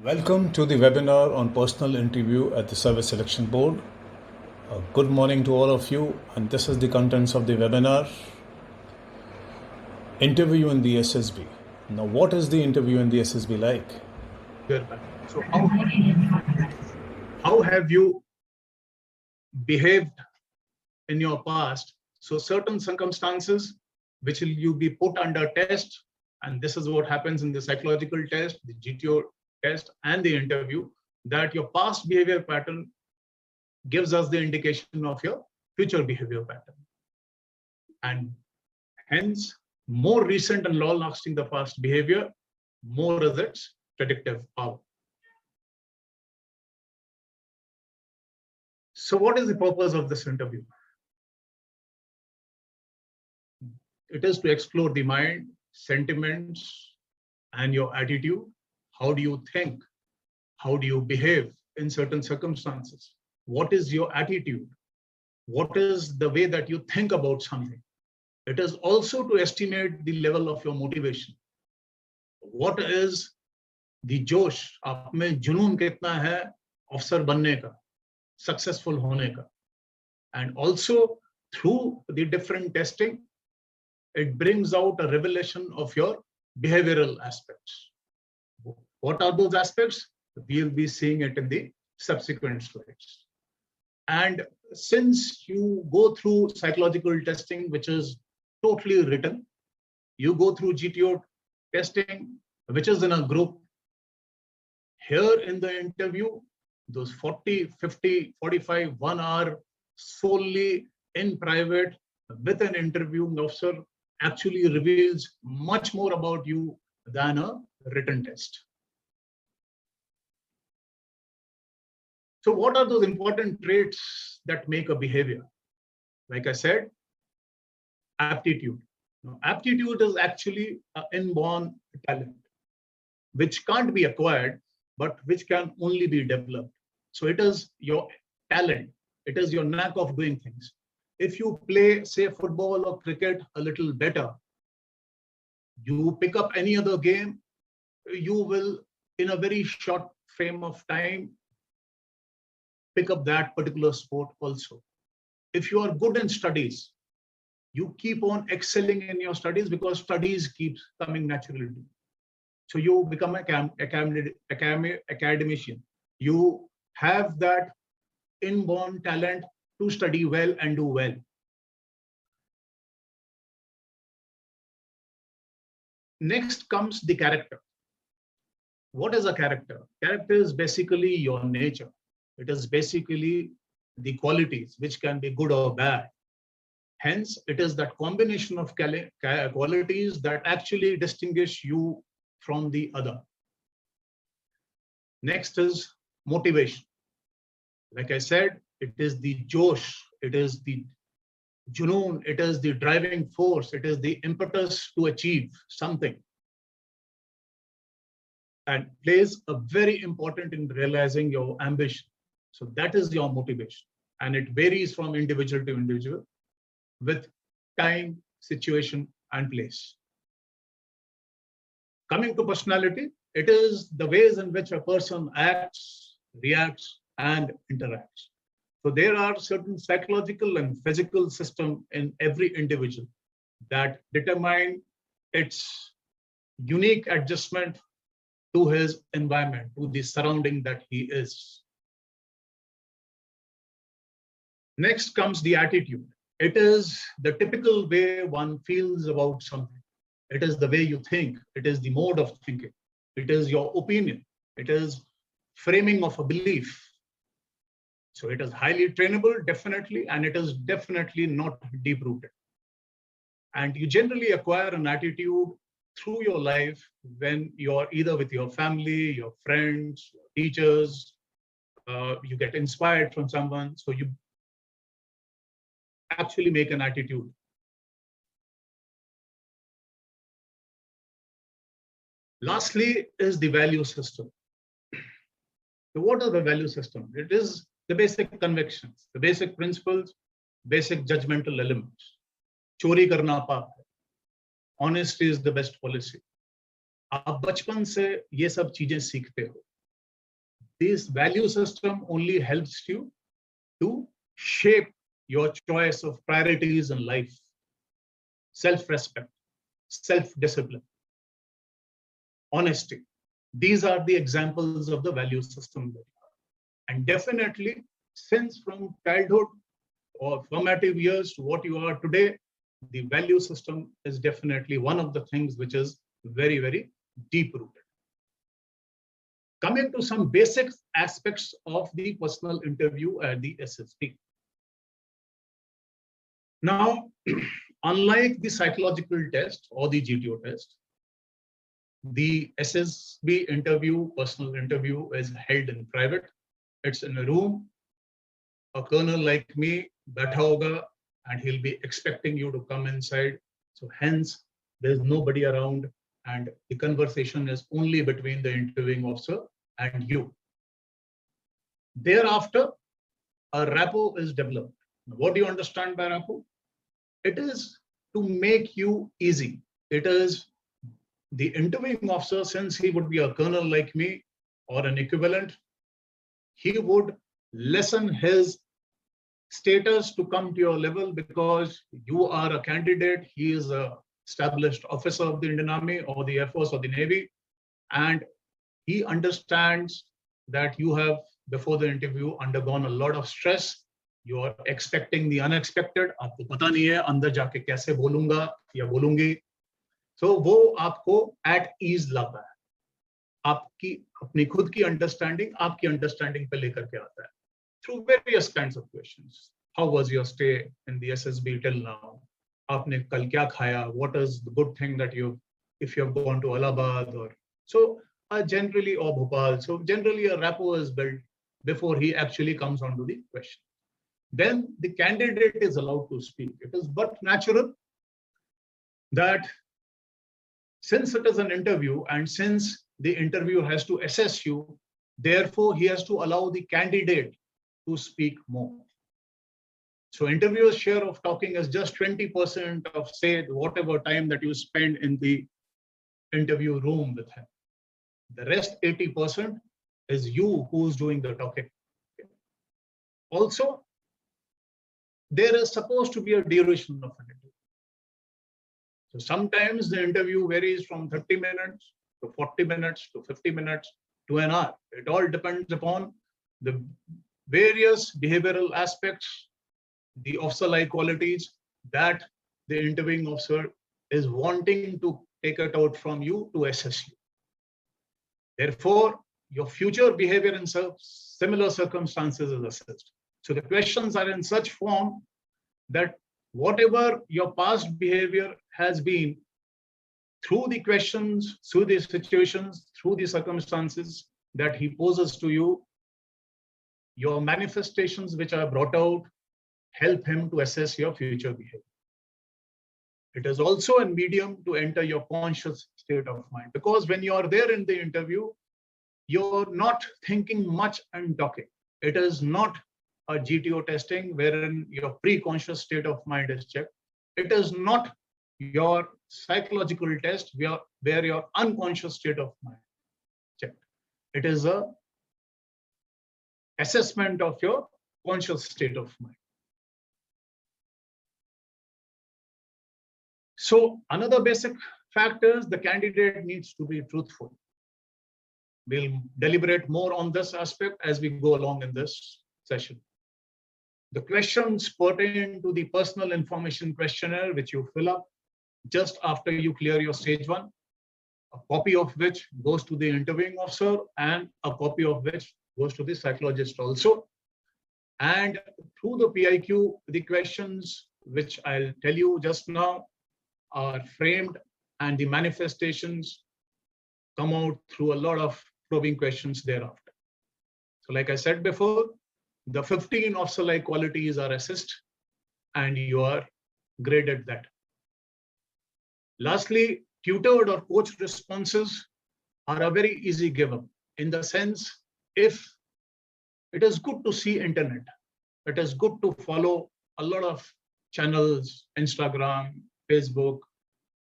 Welcome to the webinar on personal interview at the Service Selection Board. Good morning to all of you, and this is the contents of the webinar. Interview in the SSB. Now, what is the interview in the SSB like? Good. So how have you behaved in your past? So certain circumstances which will you be put under test, and this is what happens in the psychological test, the GTO test, and the interview, that your past behavior pattern gives us the indication of your future behavior pattern. And hence, more recent and long-lasting the past behavior, more is its predictive power. So what is the purpose of this interview? It is to explore the mind, sentiments, and your attitude. How do you think? How do you behave in certain circumstances? What is your attitude? What is the way that you think about something? It is also to estimate the level of your motivation. What is the जोश? आप में जुनून कितना है अफसर बनने का, successful होने का? And also through the different testing, it brings out a revelation of your behavioral aspects. What are those aspects? We'll be seeing it in the subsequent slides. And since you go through psychological testing, which is totally written, you go through GTO testing, which is in a group. Here in the interview, those 40, 50, 45, 1 hour solely in private with an interviewing officer actually reveals much more about you than a written test. So what are those important traits that make a behavior? Like I said, aptitude. Now, aptitude is actually an inborn talent, which can't be acquired, but which can only be developed. So it is your talent. It is your knack of doing things. If you play, say, football or cricket a little better, you pick up any other game, you will, in a very short frame of time, pick up that particular sport also. If you are good in studies, you keep on excelling in your studies because studies keeps coming naturally. So you become an academician. You have that inborn talent to study well and do well. Next comes the character. What is a character? Character is basically your nature. It is basically the qualities which can be good or bad. Hence, it is that combination of qualities that actually distinguish you from the other. Next is motivation. Like I said, it is the josh, it is the junoon, it is the driving force, it is the impetus to achieve something. And plays a very important in realizing your ambition. So that is your motivation. And it varies from individual to individual with time, situation, and place. Coming to personality, it is the ways in which a person acts, reacts, and interacts. So there are certain psychological and physical systems in every individual that determine its unique adjustment to his environment, to the surrounding that he is. Next comes the attitude. It is the typical way one feels about something. It is the way you think. It is the mode of thinking. It is your opinion. It is framing of a belief. So it is highly trainable, definitely, and it is definitely not deep-rooted. And you generally acquire an attitude through your life when you're either with your family, your friends, your teachers, you get inspired from someone, so you actually make an attitude. Lastly is the value system. So what are the value system? It is the basic convictions, the basic principles, basic judgmental elements. चोरी करना पाप है. Honesty is the best policy. आप बचपन से ये सब चीजें सीखते हो. this value system only helps you to shape your choice of priorities in life, self-respect, self-discipline, honesty. These are the examples of the value system. And definitely, since from childhood or formative years to what you are today, the value system is definitely one of the things which is very, very deep rooted. Coming to some basic aspects of the personal interview at the SSB. Now, unlike the psychological test or the GTO test, the SSB interview, personal interview, is held in private. It's in a room. A colonel like me, baitha hoga, and he'll be expecting you to come inside. So hence, there's nobody around, and the conversation is only between the interviewing officer and you. Thereafter, a rapport is developed. What do you understand by rapport? It is to make you easy. It is the interviewing officer, since he would be a colonel like me or an equivalent, he would lessen his status to come to your level because you are a candidate. He is a established officer of the Indian Army or the Air Force or the Navy, and he understands that you have, before the interview, undergone a lot of stress. You are expecting the unexpected. आपको पता नहीं है अंदर जाके कैसे बोलूंगा या बोलूंगी. So वो आपको at ease लाता है. आपकी अपनी खुद की अंडरस्टैंडिंग आपकी अंडरस्टैंडिंग पे लेकर के आता है. Through various kinds of questions. How was your stay in the SSB till now? आपने कल क्या खाया? What is the good thing that if you have gone to Allahabad or so generally, or Bhopal. So generally a rapport is built before he actually comes on to the question. Then the candidate is allowed to speak. It is but natural that since it is an interview and since the interview has to assess you, therefore he has to allow the candidate to speak more. So interviewer's share of talking is just 20% of, say, whatever time that you spend in the interview room with him. The rest 80% is you who's doing the talking. Also, there is supposed to be a duration of an interview. So sometimes the interview varies from 30 minutes to 40 minutes to 50 minutes to an hour. It all depends upon the various behavioral aspects, the officer-like qualities that the interviewing officer is wanting to take it out from you to assess you. Therefore, your future behavior in similar circumstances is assessed. So the questions are in such form that whatever your past behavior has been, through the questions, through the situations, through the circumstances that he poses to you, your manifestations which are brought out help him to assess your future behavior. It is also a medium to enter your conscious state of mind, because when you are there in the interview, you're not thinking much and talking. It is not a GTO testing wherein your pre-conscious state of mind is checked. It is not your psychological test where your unconscious state of mind is checked. It is a assessment of your conscious state of mind. So another basic fact is the candidate needs to be truthful. We'll deliberate more on this aspect as we go along in this session. The questions pertain to the personal information questionnaire, which you fill up just after you clear your stage 1, a copy of which goes to the interviewing officer and a copy of which goes to the psychologist also. And through the PIQ, the questions which I'll tell you just now are framed, and the manifestations come out through a lot of probing questions thereafter. So like I said before, the 15 officer-like qualities are assessed and you are graded that. Lastly, tutored or coached responses are a very easy give up, in the sense, if it is good to see internet, it is good to follow a lot of channels, Instagram, Facebook,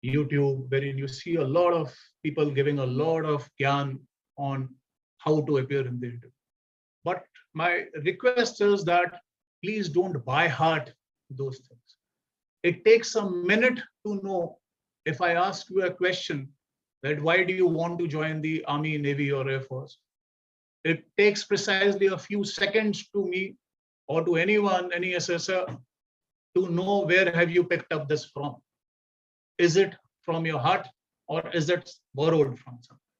YouTube, wherein you see a lot of people giving a lot of gyan on how to appear in the interview. But my request is that please don't by heart those things. It takes a minute to know. If I ask you a question that why do you want to join the Army, Navy, or Air Force, it takes precisely a few seconds to me or to anyone, any assessor, to know where have you picked up this from. Is it from your heart or is it borrowed from something?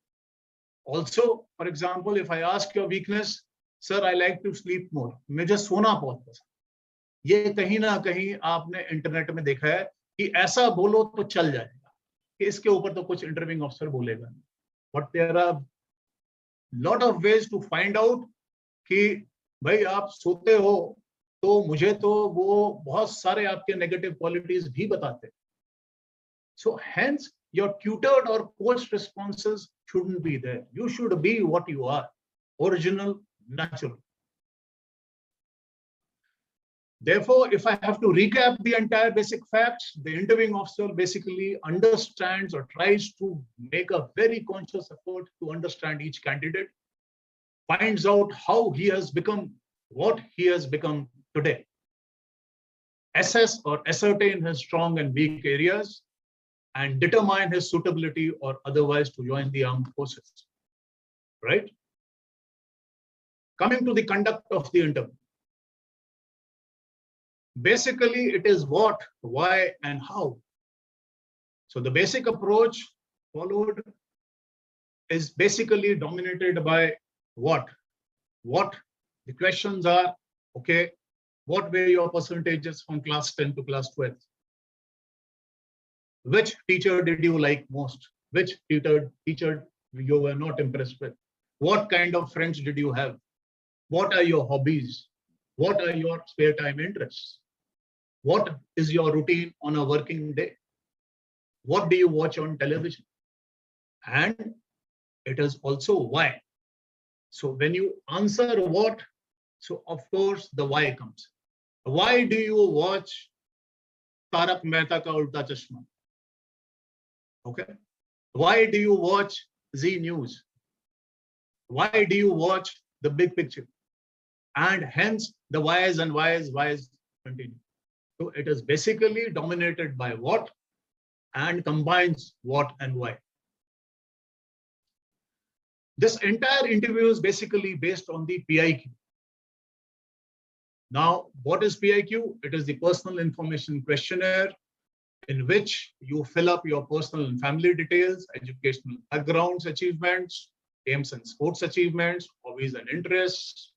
Also, for example, if I ask your weakness, sir, I like to sleep more. मुझे सोना बहुत पसंद। ये कहीं ना कहीं आपने internet में देखा है कि ऐसा बोलो तो चल जाएगा, कि इसके ऊपर तो कुछ इंटरव्यूइंग ऑफिसर बोलेगा नहीं। But there are lot of ways to find out कि भाई आप सोते हो तो मुझे तो वो बहुत सारे आपके नेगेटिव क्वालिटीज भी बताते हैं। So hence your tutored or coached responses shouldn't be there. You should be what you are, original, natural. Therefore, if I have to recap the entire basic facts, the interviewing officer basically understands or tries to make a very conscious effort to understand each candidate, finds out how he has become what he has become today, assess or ascertain his strong and weak areas, and determine his suitability or otherwise to join the armed forces, right? Coming to the conduct of the interview. Basically, it is what, why, and how. So the basic approach followed is basically dominated by what. What the questions are, okay, what were your percentages from class 10 to class 12? Which teacher did you like most? Which teacher you were not impressed with? What kind of friends did you have? What are your hobbies? What are your spare time interests? What is your routine on a working day? What do you watch on television? And it is also why. So when you answer what, so of course the why comes. Why do you watch Tarak Mehta Ka Ulta Chashma? Okay. Why do you watch Z News? Why do you watch The Big Picture? And hence the whys and whys continue. So it is basically dominated by what and combines what and why. This entire interview is basically based on the PIQ. Now, what is PIQ? It is the personal information questionnaire in which you fill up your personal and family details, educational backgrounds, achievements, games and sports achievements, hobbies and interests,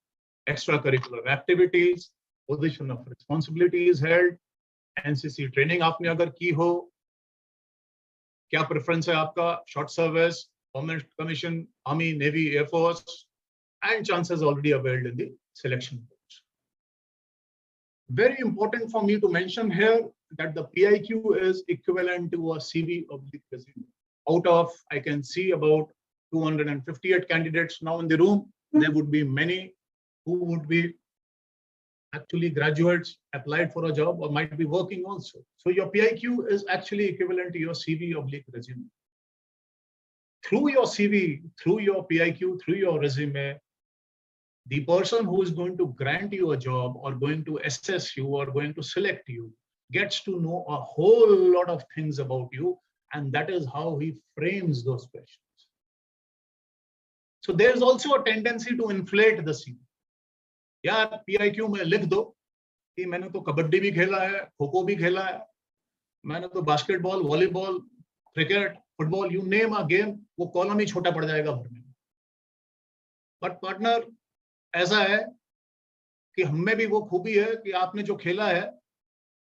extracurricular activities, position of responsibilities held, NCC training आपने अगर की हो, क्या preference है आपका, short service, permanent commission, Army, Navy, Air Force, and chances already availed in the selection boards. Very important for me to mention here that the PIQ is equivalent to a CV of the resume. Out of, I can see about 258 candidates now in the room, there would be many who would be actually graduates, applied for a job, or might be working also. So your PIQ is actually equivalent to your CV of the resume. Through your CV, through your PIQ, through your resume, the person who is going to grant you a job or going to assess you or going to select you gets to know a whole lot of things about you, and that is how he frames those questions. So there's also a tendency to inflate the CV. यार PIQ में लिख दो कि मैंने तो कबड्डी भी खेला है, खो-खो भी खेला है, मैंने तो basketball, volleyball, cricket, football, you name a game, वो कॉलम ही छोटा पड़ जाएगा भरने में। बट पार्टनर ऐसा है कि हम में भी वो खूबी है कि आपने जो खेला है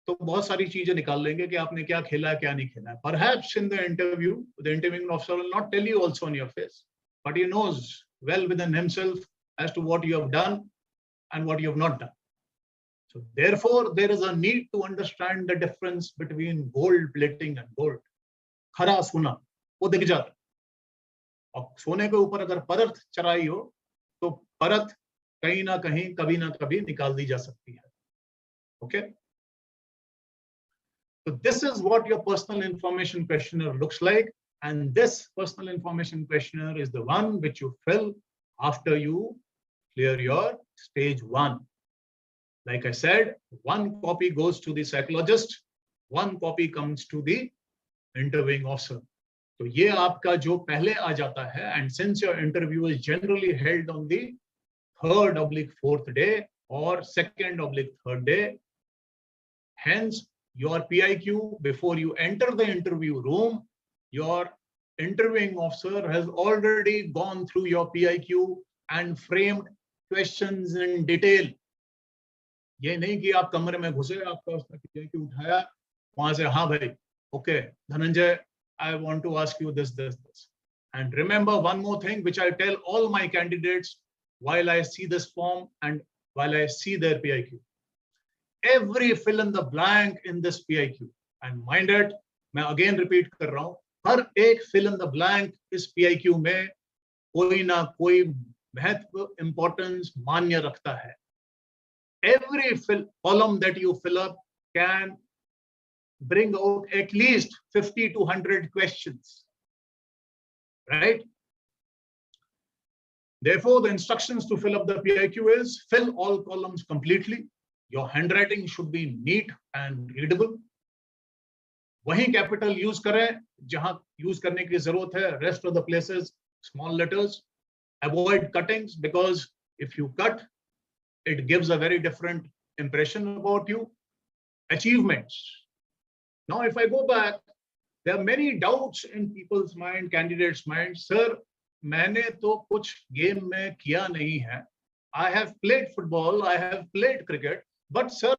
तो बहुत सारी चीजें निकाल लेंगे कि आपने क्या खेला है, क्या नहीं खेला है। Perhaps in the interview, the interviewing officer will not tell you also on your face, but he knows well within himself as to what you have done and what you have not done. So therefore, there is a need to understand the difference between gold plating and gold. खरा सोना वो दिख जाता है, और सोने के ऊपर अगर परत चढ़ाई हो तो परत कहीं ना कहीं कभी ना कभी निकाल दी जा सकती है. Okay. So this is what your personal information questionnaire looks like, and this personal information questionnaire is the one which you fill after you clear your stage 1. Like I said, 1 copy goes to the psychologist, 1 copy comes to the interviewing officer. तो ये आपका जो पहले आ जाता है, and since your interview is generally held on the 3rd/4th day or 2nd/3rd day, hence your PIQ, before you enter the interview room, your interviewing officer has already gone through your PIQ and framed questions in detail. ये नहीं कि आप कमरे में घुसे, आपका उसने PIQ उठाया, वहां से हाँ भाई, okay, Dhananjay, I want to ask you this. And remember one more thing, which I tell all my candidates while I see this form and while I see their PIQ. Every fill in the blank in this PIQ, and mind it, मैं again repeat कर रहा हूँ, हर एक fill in the blank इस PIQ में कोई ना कोई महत्व, importance मान्य रखता है. Every column that you fill up can bring out at least 50 to 100 questions, right? Therefore, the instructions to fill up the PIQ is fill all columns completely. Your handwriting should be neat and readable. वहीं capital use करें जहां use करने की जरूरत है. Rest of the places, small letters. Avoid cuttings, because if you cut, it gives a very different impression about you. Achievements. Now, if I go back, there are many doubts in people's mind, candidates' mind. Sir, मैंने तो कुछ game में किया नहीं है. I have played football, I have played cricket, but sir,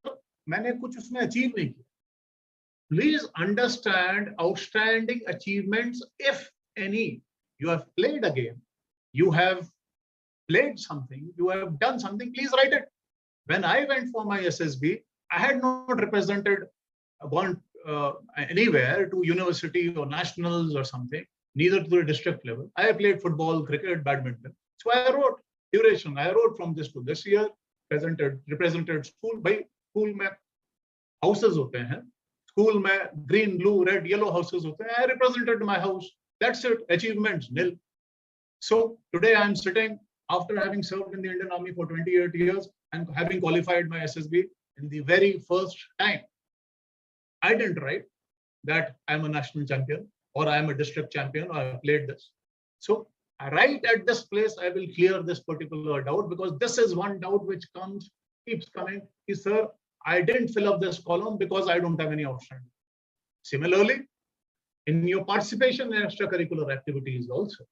मैंने कुछ उसमें achieve नहीं किया. Please understand outstanding achievements, if any. You have played a game, you have played something, you have done something, please write it. When I went for my SSB, I had not represented anywhere to university or nationals or something, neither to the district level. I played football, cricket, badminton. So I wrote duration. I wrote from this to this year, represented school. By school में houses होते हैं. School में green, blue, red, yellow houses होते हैं. I represented my house. That's it. Achievements nil. So today I am sitting after having served in the Indian Army for 28 years and having qualified my SSB in the very first time. I didn't write that I'm a national champion or I'm a district champion or I played this. So I write at this place, I will clear this particular doubt, because this is one doubt which keeps coming. Sir, I didn't fill up this column because I don't have any outstanding. Similarly, in your participation in extracurricular activities also,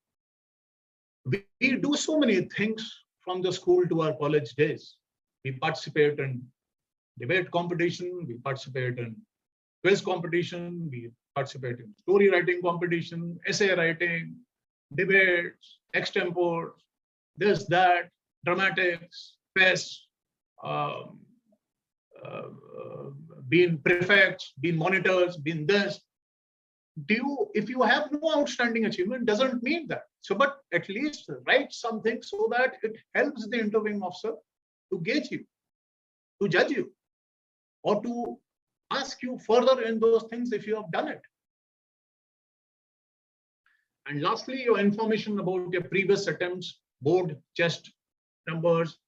we do so many things from the school to our college days. We participate in debate competition, we participate in quiz competition, we participate in story writing competition, essay writing, debates, extempore, this, that, dramatics, fest, being prefects, being monitors, being this. If you have no outstanding achievement, doesn't mean that. So, but at least write something so that it helps the interviewing officer to gauge you, to judge you, or to ask you further in those things if you have done it. And lastly, your information about your previous attempts, board, chest numbers,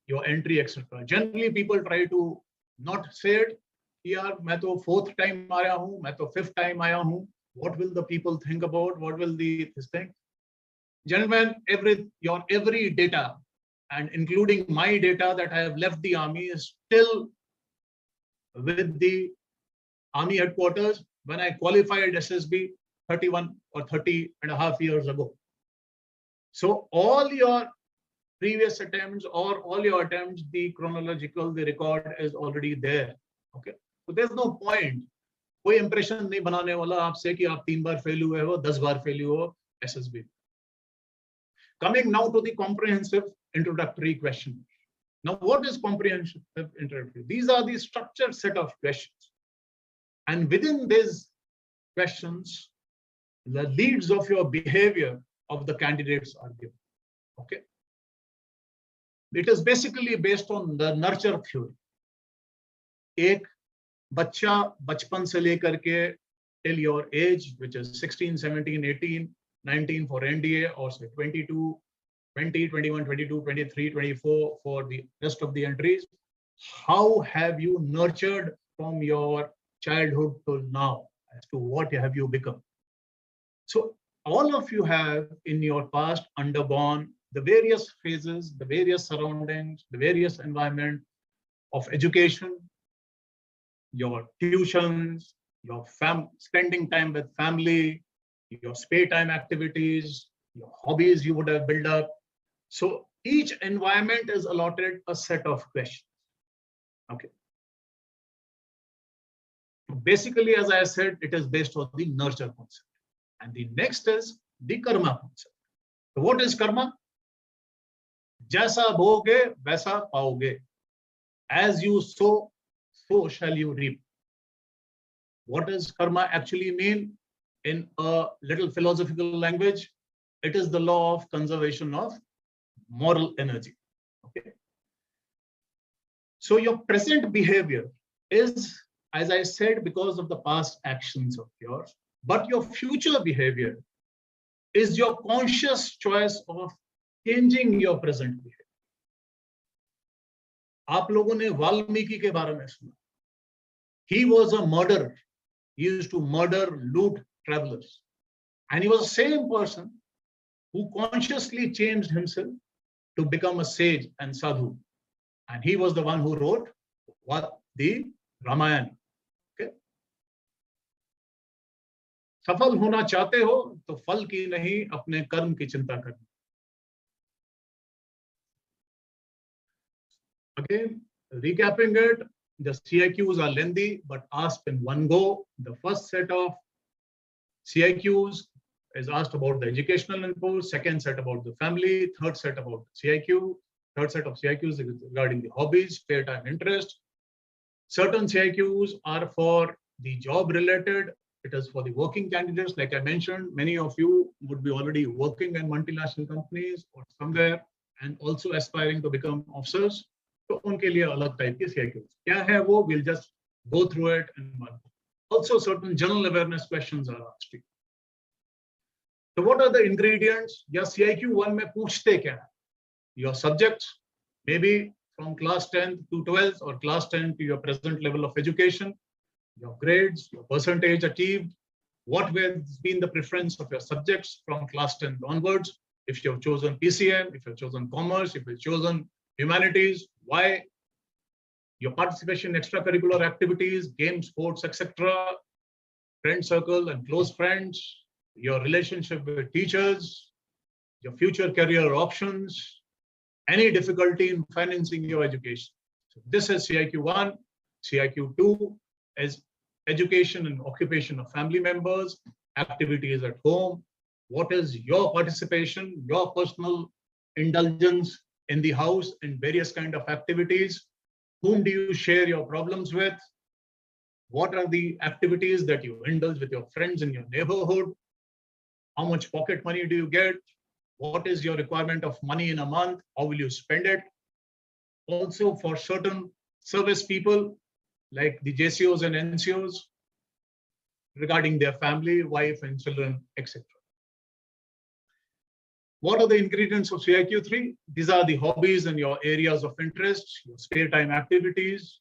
your entry, etc. Generally, people try to not say it. Here, मैं तो 4th time आया हूँ, मैं तो 5th time आया हूँ. What will the people think about? What will this thing? Gentlemen, your every data, and including my data that I have left the army, is still with the army headquarters when I qualified SSB 31 or 30 and a half years ago. So all your previous attempts or all your attempts, the chronological, the record is already there. Okay, so there's no point. कोई impression नहीं बनाने वाला आपसे कि आप 3 बार fail हुए हो, 10 बार fail हुए हो SSB. Coming now to the comprehensive introductory question. Now, what is comprehensive introductory? These are the structured set of questions, and within these questions, the leads of your behavior of the candidates are given. Okay, it is basically based on the nurture theory. एक बच्चा बचपन से लेकर के till your age, which is 16, 17, 18, 19 for NDA, or say 22, 20, 21, 22, 23, 24 for the rest of the entries. How have you nurtured from your childhood till now as to what have you become? So all of you have in your past undergone the various phases, the various surroundings, the various environment of education, your tuitions, your spending time with family, your spare time activities, your hobbies you would have built up. So each environment is allotted a set of questions. Okay. Basically, as I said, it is based on the nurture concept. And the next is the karma concept. So what is karma? Jaisa bhoge, vaisa paoge. As you sow, so shall you reap. What does karma actually mean? In a little philosophical language, it is the law of conservation of moral energy. Okay. So your present behavior is, as I said, because of the past actions of yours, but your future behavior is your conscious choice of changing your present behavior. आप लोगों ने वाल्मीकि के बारे में सुना. He was a murderer. He used to murder, loot travelers. And he was the same person who consciously changed himself to become a sage and sadhu. And he was the one who wrote what the Ramayana. Okay. सफल होना चाहते हो तो फल की नहीं अपने कर्म की चिंता करनी. Again, recapping it, the CIQs are lengthy but asked in one go. The first set of CIQs is asked about the educational info, second set about the family, third set about CIQ, third set of CIQs regarding the hobbies, spare time interest. Certain CIQs are for the job related. It is for the working candidates. Like I mentioned, many of you would be already working in multinational companies or somewhere and also aspiring to become officers. तो उनके लिए अलग type के CIQs क्या है वो, we'll just go through it in one. Also certain general awareness questions are asked. So what are the ingredients? या CIQ 1 में पूछते क्या है? Your subjects, maybe from class 10 to 12 or class 10 to your present level of education, your grades, your percentage achieved, what has been the preference of your subjects from class 10 onwards, if you have chosen PCM, if you have chosen commerce, if you have chosen humanities, why, your participation in extracurricular activities, games, sports, etc., friend circle and close friends, your relationship with teachers, your future career options, any difficulty in financing your education. So this is CIQ 1. CIQ 2 is education and occupation of family members, activities at home. What is your participation, your personal indulgence in the house in various kind of activities? Whom do you share your problems with? What are the activities that you indulge with your friends in your neighborhood? How much pocket money do you get? What is your requirement of money in a month? How will you spend it? Also for certain service people like the JCOs and NCOs regarding their family, wife and children, etc. What are the ingredients of CIQ 3? These are the hobbies and your areas of interest, your spare time activities.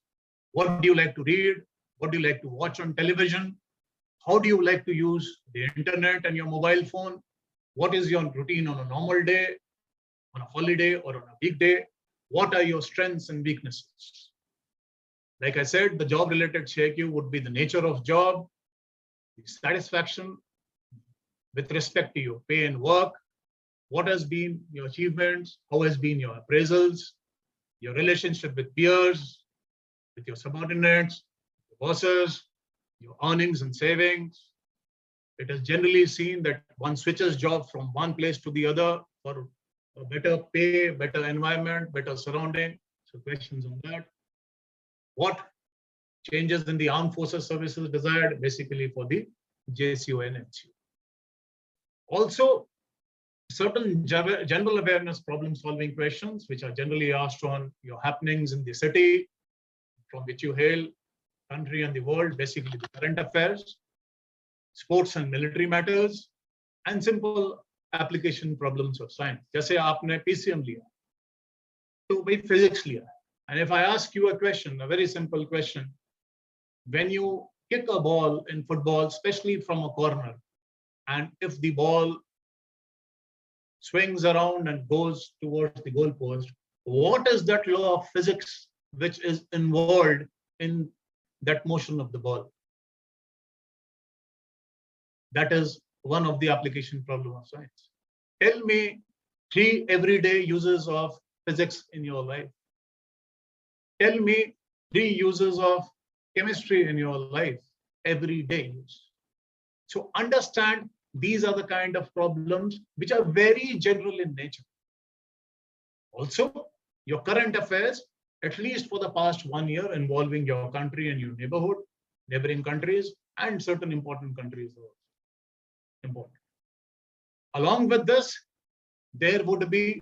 What do you like to read? What do you like to watch on television? How do you like to use the internet and your mobile phone? What is your routine on a normal day, on a holiday or on a weekday? What are your strengths and weaknesses? Like I said, the job related CIQ would be the nature of job, the satisfaction with respect to your pay and work, what has been your achievements, how has been your appraisals, your relationship with peers, with your subordinates, your bosses, your earnings and savings. It is generally seen that one switches job from one place to the other for a better pay, better environment, better surrounding. So questions on that. What changes in the armed forces services desired? Basically for the JCO and NCO. Also, certain general awareness problem solving questions, which are generally asked on your happenings in the city from which you hail, country and the world, basically the current affairs, sports and military matters, and simple application problems of science. जैसे आपने PCM लिया, तो भाई physics लिया. And if I ask you a question, a very simple question, when you kick a ball in football, especially from a corner, and if the ball swings around and goes towards the goalpost, what is that law of physics which is involved in that motion of the ball? That is one of the application problem of science. Tell me 3 everyday uses of physics in your life. Tell me 3 uses of chemistry in your life, everyday use. So understand these are the kind of problems which are very general in nature. Also, your current affairs, at least for the past 1 year, involving your country and your neighborhood, neighboring countries, and certain important countries. Important. Along with this, there would be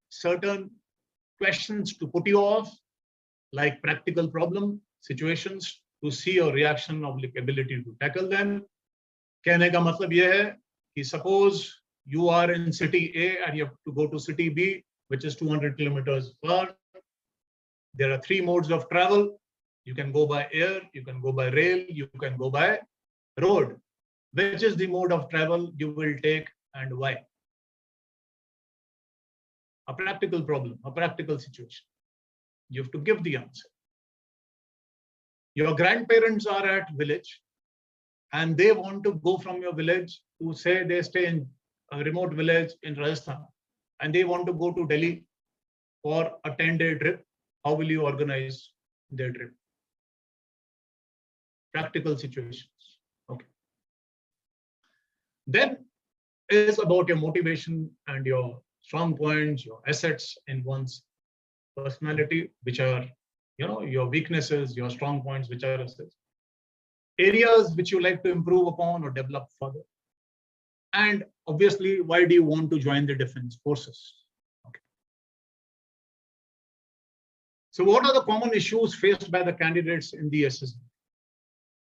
certain questions to put you off, like practical problem situations, to see your reaction of ability to tackle them. कहने का मतलब यह है कि suppose you are in city A and you have to go to city B, which is 200 kilometers far. There are 3 modes of travel. You can go by air, you can go by rail, you can go by road. Which is the mode of travel you will take and why? A practical problem, a practical situation. You have to give the answer. Your grandparents are at village and they want to go from your village to, say, they stay in a remote village in Rajasthan and they want to go to Delhi for a 10-day trip. How will you organize their trip? Practical situations. Okay. Then is about your motivation and your strong points, your assets in one's personality, which are, your weaknesses, your strong points, which are assets. Areas which you like to improve upon or develop further. And obviously, why do you want to join the defense forces? Okay. So what are the common issues faced by the candidates in the SSB?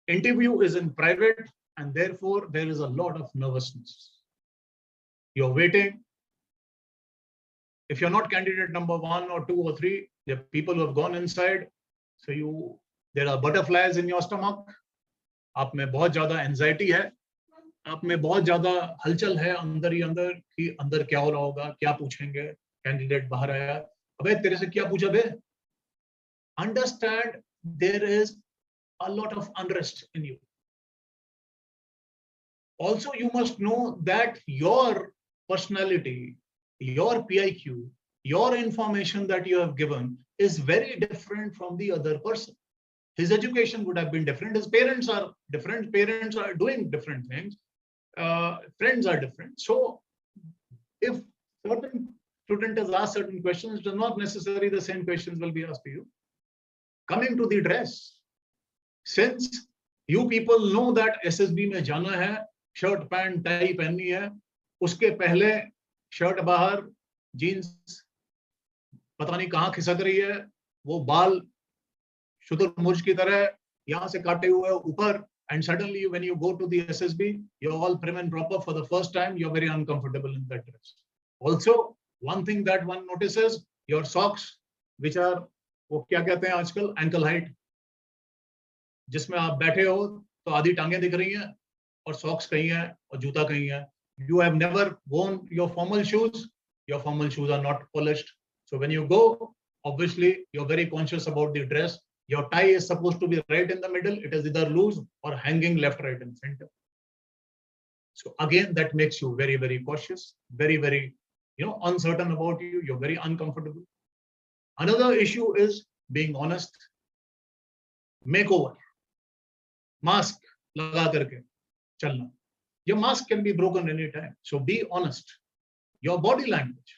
Interview is in private and therefore there is a lot of nervousness. You're waiting. If you're not candidate number 1 or 2 or 3, there are people who have gone inside. So there are butterflies in your stomach. आप में बहुत ज्यादा anxiety है, आप में बहुत ज्यादा हलचल है अंदर ही अंदर कि अंदर क्या हो रहा होगा, क्या पूछेंगे, कैंडिडेट बाहर आया, अबे तेरे से क्या पूछा बे? Understand there is a lot of unrest in you. Also, you must know that your personality, your PIQ, your information that you have given is very different from the other person. His education would have been different. His parents are different. Parents are doing different things. Friends are different. So if certain student has asked certain questions, it is not necessarily the same questions will be asked to you. Coming to the dress, since you people know that SSB में जाना है, shirt pant tie पहननी है, उसके पहले shirt बाहर, jeans पता नहीं कहाँ खिसक रही है, वो बाल शुतुरमुर्ग की तरह यहाँ से काटे हुए ऊपर, and suddenly when you go to the SSB, you're all prim and proper for the first time, you're very uncomfortable in that dress. Also, one thing that one notices, your socks, which are, वो क्या कहते हैं आजकल, ankle height, जिसमें आप बैठे हो तो आधी टांगें दिख रही हैं और socks कहीं हैं और जूता कहीं है. You have never worn your formal shoes. Your formal shoes are not polished. So when you go, obviously you're very conscious about the dress. Your tie is supposed to be right in the middle. It is either loose or hanging left, right, and center. So again, that makes you very, very cautious, very, very, uncertain about you. You're very uncomfortable. Another issue is being honest. Makeover. Mask laga karke chalna. Your mask can be broken anytime. So be honest. Your body language.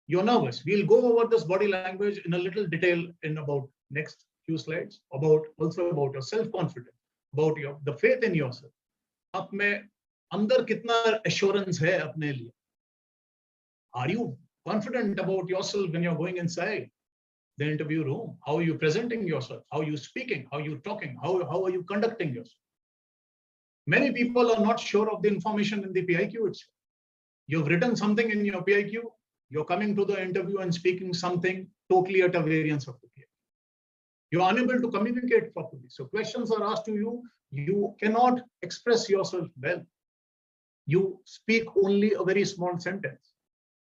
You're nervous. We'll go over this body language in a little detail in about next few slides, also about your self-confidence, about the faith in yourself. आप में अंदर कितना assurance है अपने लिए? Are you confident about yourself when you're going inside the interview room? How are you presenting yourself? How are you speaking? How are you talking? How are you conducting yourself? Many people are not sure of the information in the PIQ itself. You've written something in your PIQ, you're coming to the interview and speaking something totally at a variance of the PIQ. You're unable to communicate properly. So questions are asked to you, you cannot express yourself well. You speak only a very small sentence.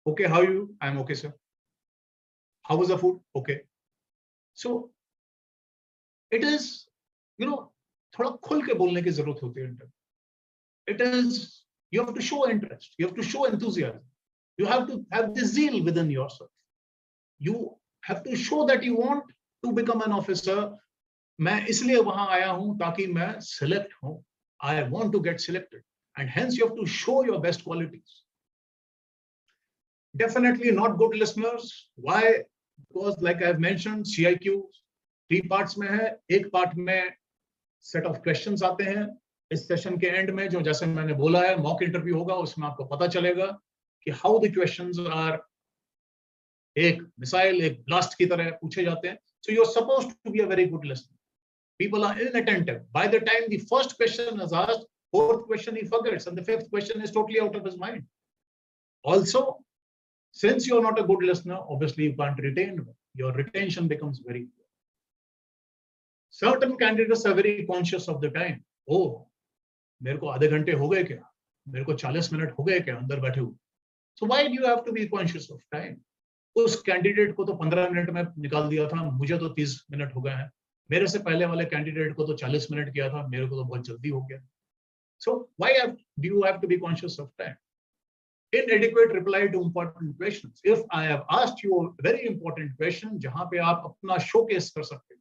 Okay, how are you? I'm okay, sir. How was the food? Okay. So it is, थोड़ा खुल के बोलने की जरूरत होती है interview. It is, you have to show interest, you have to show enthusiasm, you have to have the zeal within yourself. You have to show that you want to become an officer. मैं इसलिए वहां आया हूं ताकि मैं select हूं. I want to get selected, and hence you have to show your best qualities. Definitely not good listeners. Why? Because like I've mentioned, CIQ 3 parts में है. एक part में set of questions आते हैं. इस सेशन के and में जो जैसे मैंने बोला है मॉक इंटरव्यू होगा, उसमें आपको पता चलेगा कि हाउ द क्वेश्चंस आर एक मिसाइल, एक ब्लास्ट की तरह पूछे जाते हैं. So you are supposed to be a very good listener. People are inattentive. By the time the first question is asked, 4th question he forgets, and the 5th question is totally out of his mind. Also, since you're not a good listener, obviously you can't retain. Your retention becomes very poor. Certain candidates are very conscious of the time. Oh, मेरे को आधे घंटे हो गए क्या? मेरे को 40 minute हो गए क्या अंदर बैठे हुए? So why do you have to be conscious of time? उस कैंडिडेट को तो 15 मिनट में निकाल दिया था, मुझे तो 30 मिनट हो गए हैं. मेरे से पहले वाले कैंडिडेट को तो 40 मिनट किया था, मेरे को तो बहुत जल्दी हो गया. So why do you have to be conscious of time? Inadequate reply to important questions. If I have asked you a very important question, जहां पे आप अपना showcase कर सकते हो,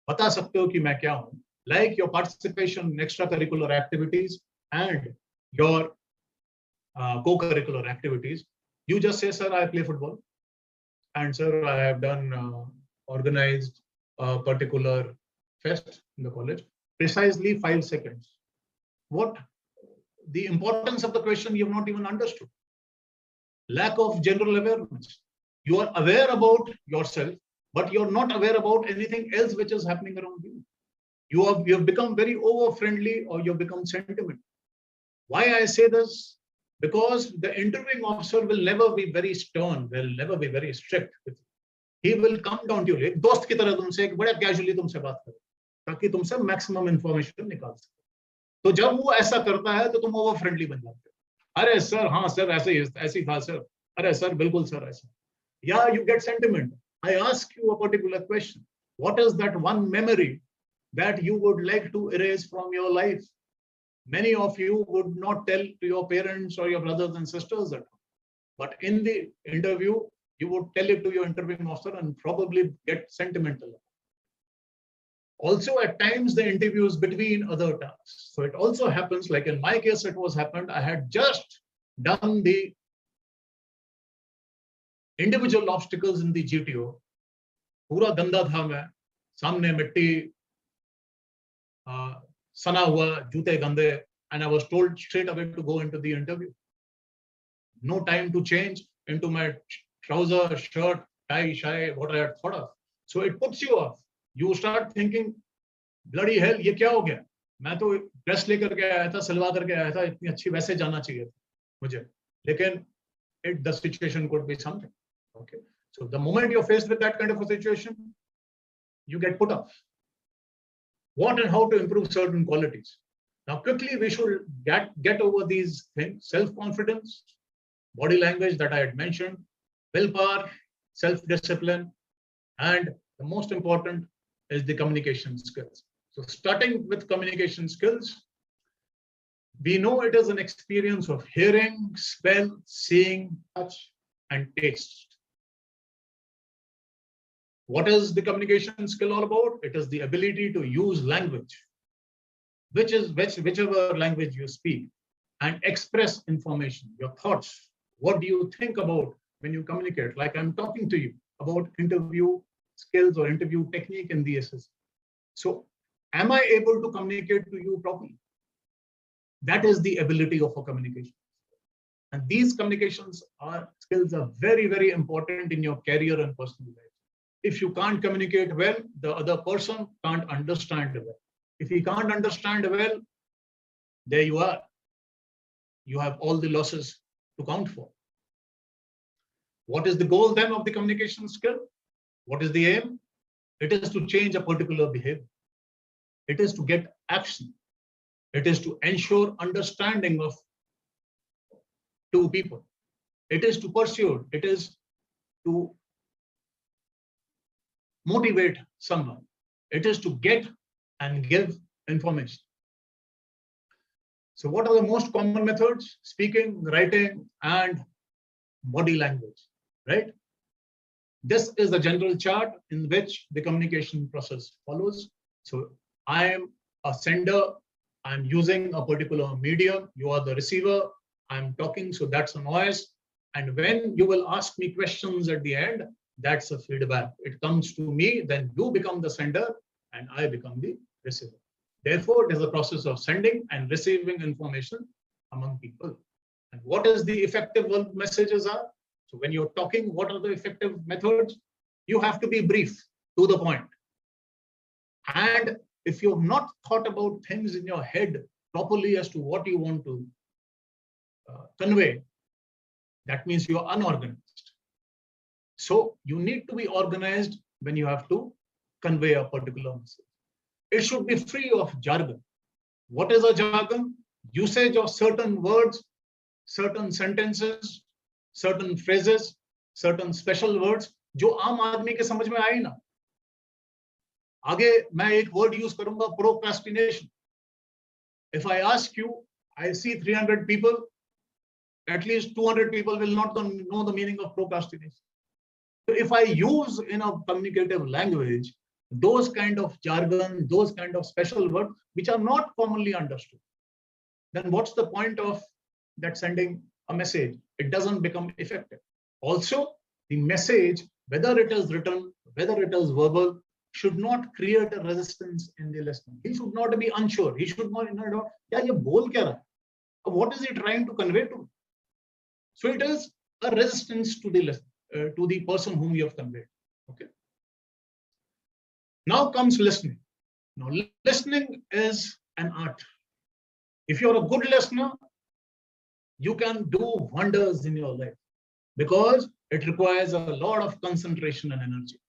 बता सकते हो कि मैं क्या हूं, like your participation in extracurricular activities and your co-curricular activities, you just say, sir, I play football, and sir, I have done organized a particular fest in the college. Precisely 5 seconds. What? The importance of the question you have not even understood. Lack of general awareness. You are aware about yourself, but you're not aware about anything else which is happening around you. You have become very over-friendly, or you've become sentimental. Why I say this? Because the interviewing officer will never be very stern, will never be very strict with you. He will come down to you. एक दोस्त की तरह तुमसे एक बड़ा casually तुमसे बात करे, ताकि तुमसे maximum information निकाल सके. तो जब वो ऐसा करता है तो तुम over-friendly बन जाते हो. अरे सर, हाँ सर, ऐसे ही था सर. अरे सर, बिल्कुल सर ऐसा. Yeah, you get sentimental. I ask you a particular question. What is that one memory that you would like to erase from your life? Many of you would not tell to your parents or your brothers and sisters at home. But in the interview, you would tell it to your interviewing officer and probably get sentimental. Also, at times, the interview is between other tasks. So it also happens, like in my case, I had just done the individual obstacles in the GTO. पूरा गंदा था मैं, सामने मिट्टी, सना हुआ, जूते गंदे, and I was told straight away to go into the interview. No time to change into my trouser, shirt, tie, shy, what I had thought of. So it puts you off. You start thinking, bloody hell, ये क्या हो गया? मैं तो dress लेकर के आया था, सिलवा करके आया था, इतनी अच्छी वैसे जाना चाहिए था मुझे. लेकिन the situation could be something. Okay. So the moment you're faced with that kind of a situation, you get put off. What and how to improve certain qualities? Now, quickly, we should get over these things: self-confidence, body language that I had mentioned, willpower, self-discipline, and the most important is the communication skills. So starting with communication skills, we know it is an experience of hearing, smell, seeing, touch, and taste. What is the communication skill all about? It is the ability to use language, whichever language you speak, and express information, your thoughts. What do you think about when you communicate? Like I'm talking to you about interview skills or interview technique in the SSC. So am I able to communicate to you properly? That is the ability of a communication. And these communications skills are very, very important in your career and personal life. If you can't communicate well, the other person can't understand well. If he can't understand well, there you are. You have all the losses to count for. What is the goal then of the communication skill? What is the aim? It is to change a particular behavior. It is to get action. It is to ensure understanding of two people. It is to pursue. It is to motivate someone. It is to get and give information. So what are the most common methods? Speaking, writing, and body language, right? This is the general chart in which the communication process follows. So I am a sender. I'm using a particular medium. You are the receiver. I'm talking, so that's a noise. And when you will ask me questions at the end, that's a feedback. It comes to me, then you become the sender and I become the receiver. Therefore, it is a process of sending and receiving information among people. And what is the effective messages are? So when you're talking, what are the effective methods? You have to be brief, to the point. And if you've not thought about things in your head properly as to what you want to convey, that means you're unorganized. So you need to be organized when you have to convey a particular message. It should be free of jargon. What is a jargon? Usage of certain words, certain sentences, certain phrases, certain special words, जो आम आदमी के समझ में आए ना. आगे मैं एक word use करूंगा, procrastination. If I ask you, I see 300 people, at least 200 people will not know the meaning of procrastination. So if I use in a communicative language, those kind of jargon, those kind of special words, which are not commonly understood, then what's the point of that sending a message? It doesn't become effective. Also, the message, whether it is written, whether it is verbal, should not create a resistance in the listener. He should not be unsure. He should not know, yeah, ye bol kya raha hai? What is he trying to convey to me? So it is a resistance to the listener, to the person whom you have conveyed. Okay. Now comes listening. Now, listening is an art. If you're a good listener, you can do wonders in your life because it requires a lot of concentration and energy.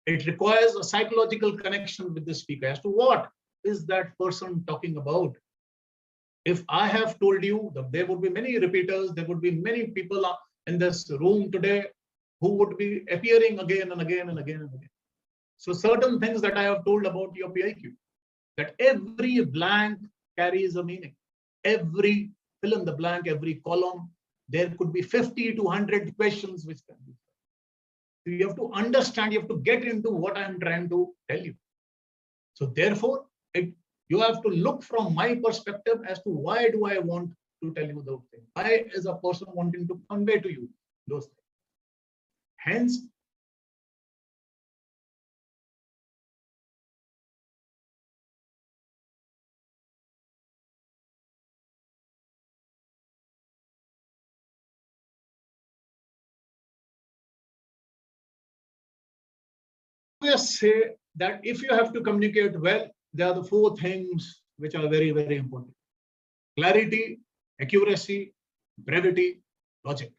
It requires a psychological connection with the speaker as to what is that person talking about. If I have told you that there would be many repeaters, there would be many people in this room today who would be appearing again and again and again and again. So certain things that I have told about your PIQ, that every blank carries a meaning. Every fill in the blank, every column, there could be 50 to 100 questions which can be. So you have to understand, you have to get into what I am trying to tell you. So therefore, you have to look from my perspective as to why do I want to tell you those things? Why is a person wanting to convey to you those things? Hence, say that if you have to communicate well, there are the 4 things which are very, very important. Clarity, accuracy, brevity, logic.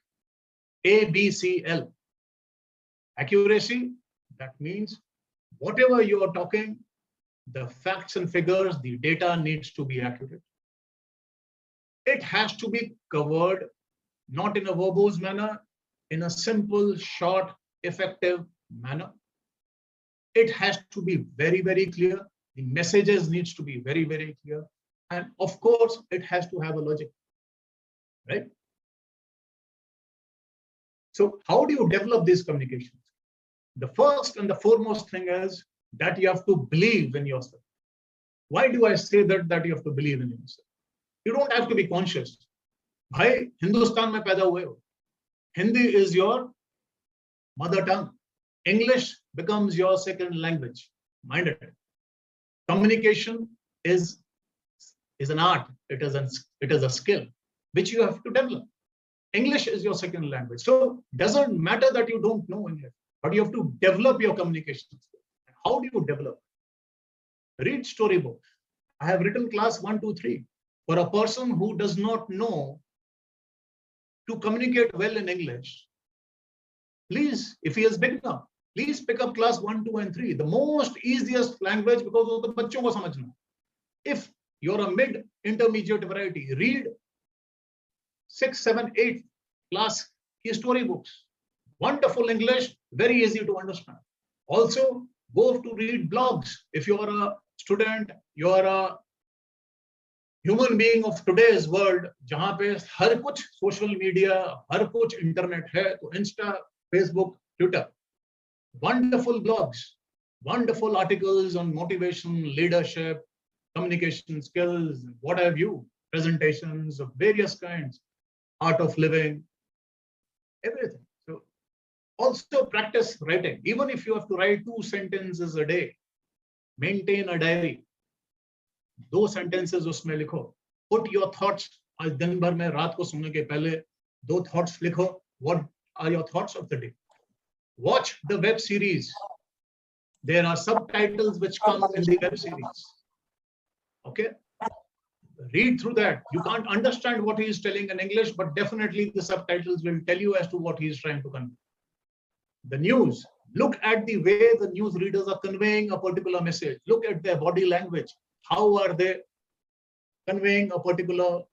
ABCL. Accuracy, that means whatever you are talking, the facts and figures, the data needs to be accurate. It has to be covered, not in a verbose manner, in a simple, short, effective manner. It has to be very, very clear. The messages needs to be very, very clear. And of course, it has to have a logic, right? So how do you develop these communications? The first and the foremost thing is that you have to believe in yourself. Why do I say that you have to believe in yourself? You don't have to be conscious. Bhai, Hindustan mein paida hue ho. Hindi is your mother tongue. English becomes your second language. Mind it. Communication is an art. It is a skill which you have to develop. English is your second language. So it doesn't matter that you don't know English, but you have to develop your communication skills. How do you develop? Read storybook. I have written class 1, 2, 3. For a person who does not know to communicate well in English, please, if he is beginner, please pick up class 1, 2, and 3. The most easiest language because of the बच्चों को समझना. If you're a mid-intermediate variety, read 6, 7, 8 class story books. Wonderful English, very easy to understand. Also, go to read blogs. If you are a student, you are a human being of today's world, जहाँ पे हर कुछ social media, हर कुछ internet है, तो Insta, Facebook, Twitter. Wonderful blogs, wonderful articles on motivation, leadership, communication skills, what have you, presentations of various kinds, art of living, everything. So also practice writing. Even if you have to write 2 sentences a day, maintain a diary. 2 sentences उसमें लिखो. Put your thoughts. आज दिन भर में रात को सोने के पहले 2 thoughts लिखो. What are your thoughts of the day? Watch the web series. There are subtitles which come in the web series. Okay? Read through that. You can't understand what he is telling in English, but definitely the subtitles will tell you as to what he is trying to convey. The news. Look at the way the news readers are conveying a particular message. Look at their body language. How are they conveying a particular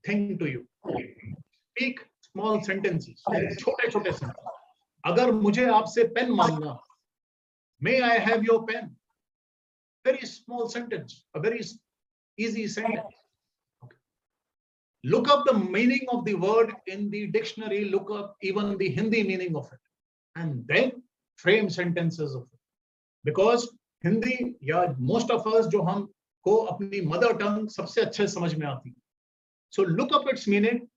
thing to you? Speak small sentences. छोटे-छोटे sentences. अगर मुझे आपसे pen मांगना, may I have your pen? Very small sentence, a very easy sentence. Okay. Look up the meaning of the word in the dictionary, look up even the Hindi meaning of it, and then frame sentences of it. Because Hindi, yeah, most of us जो हमको अपनी mother tongue सबसे अच्छे समझ में आती. So look up its meaning,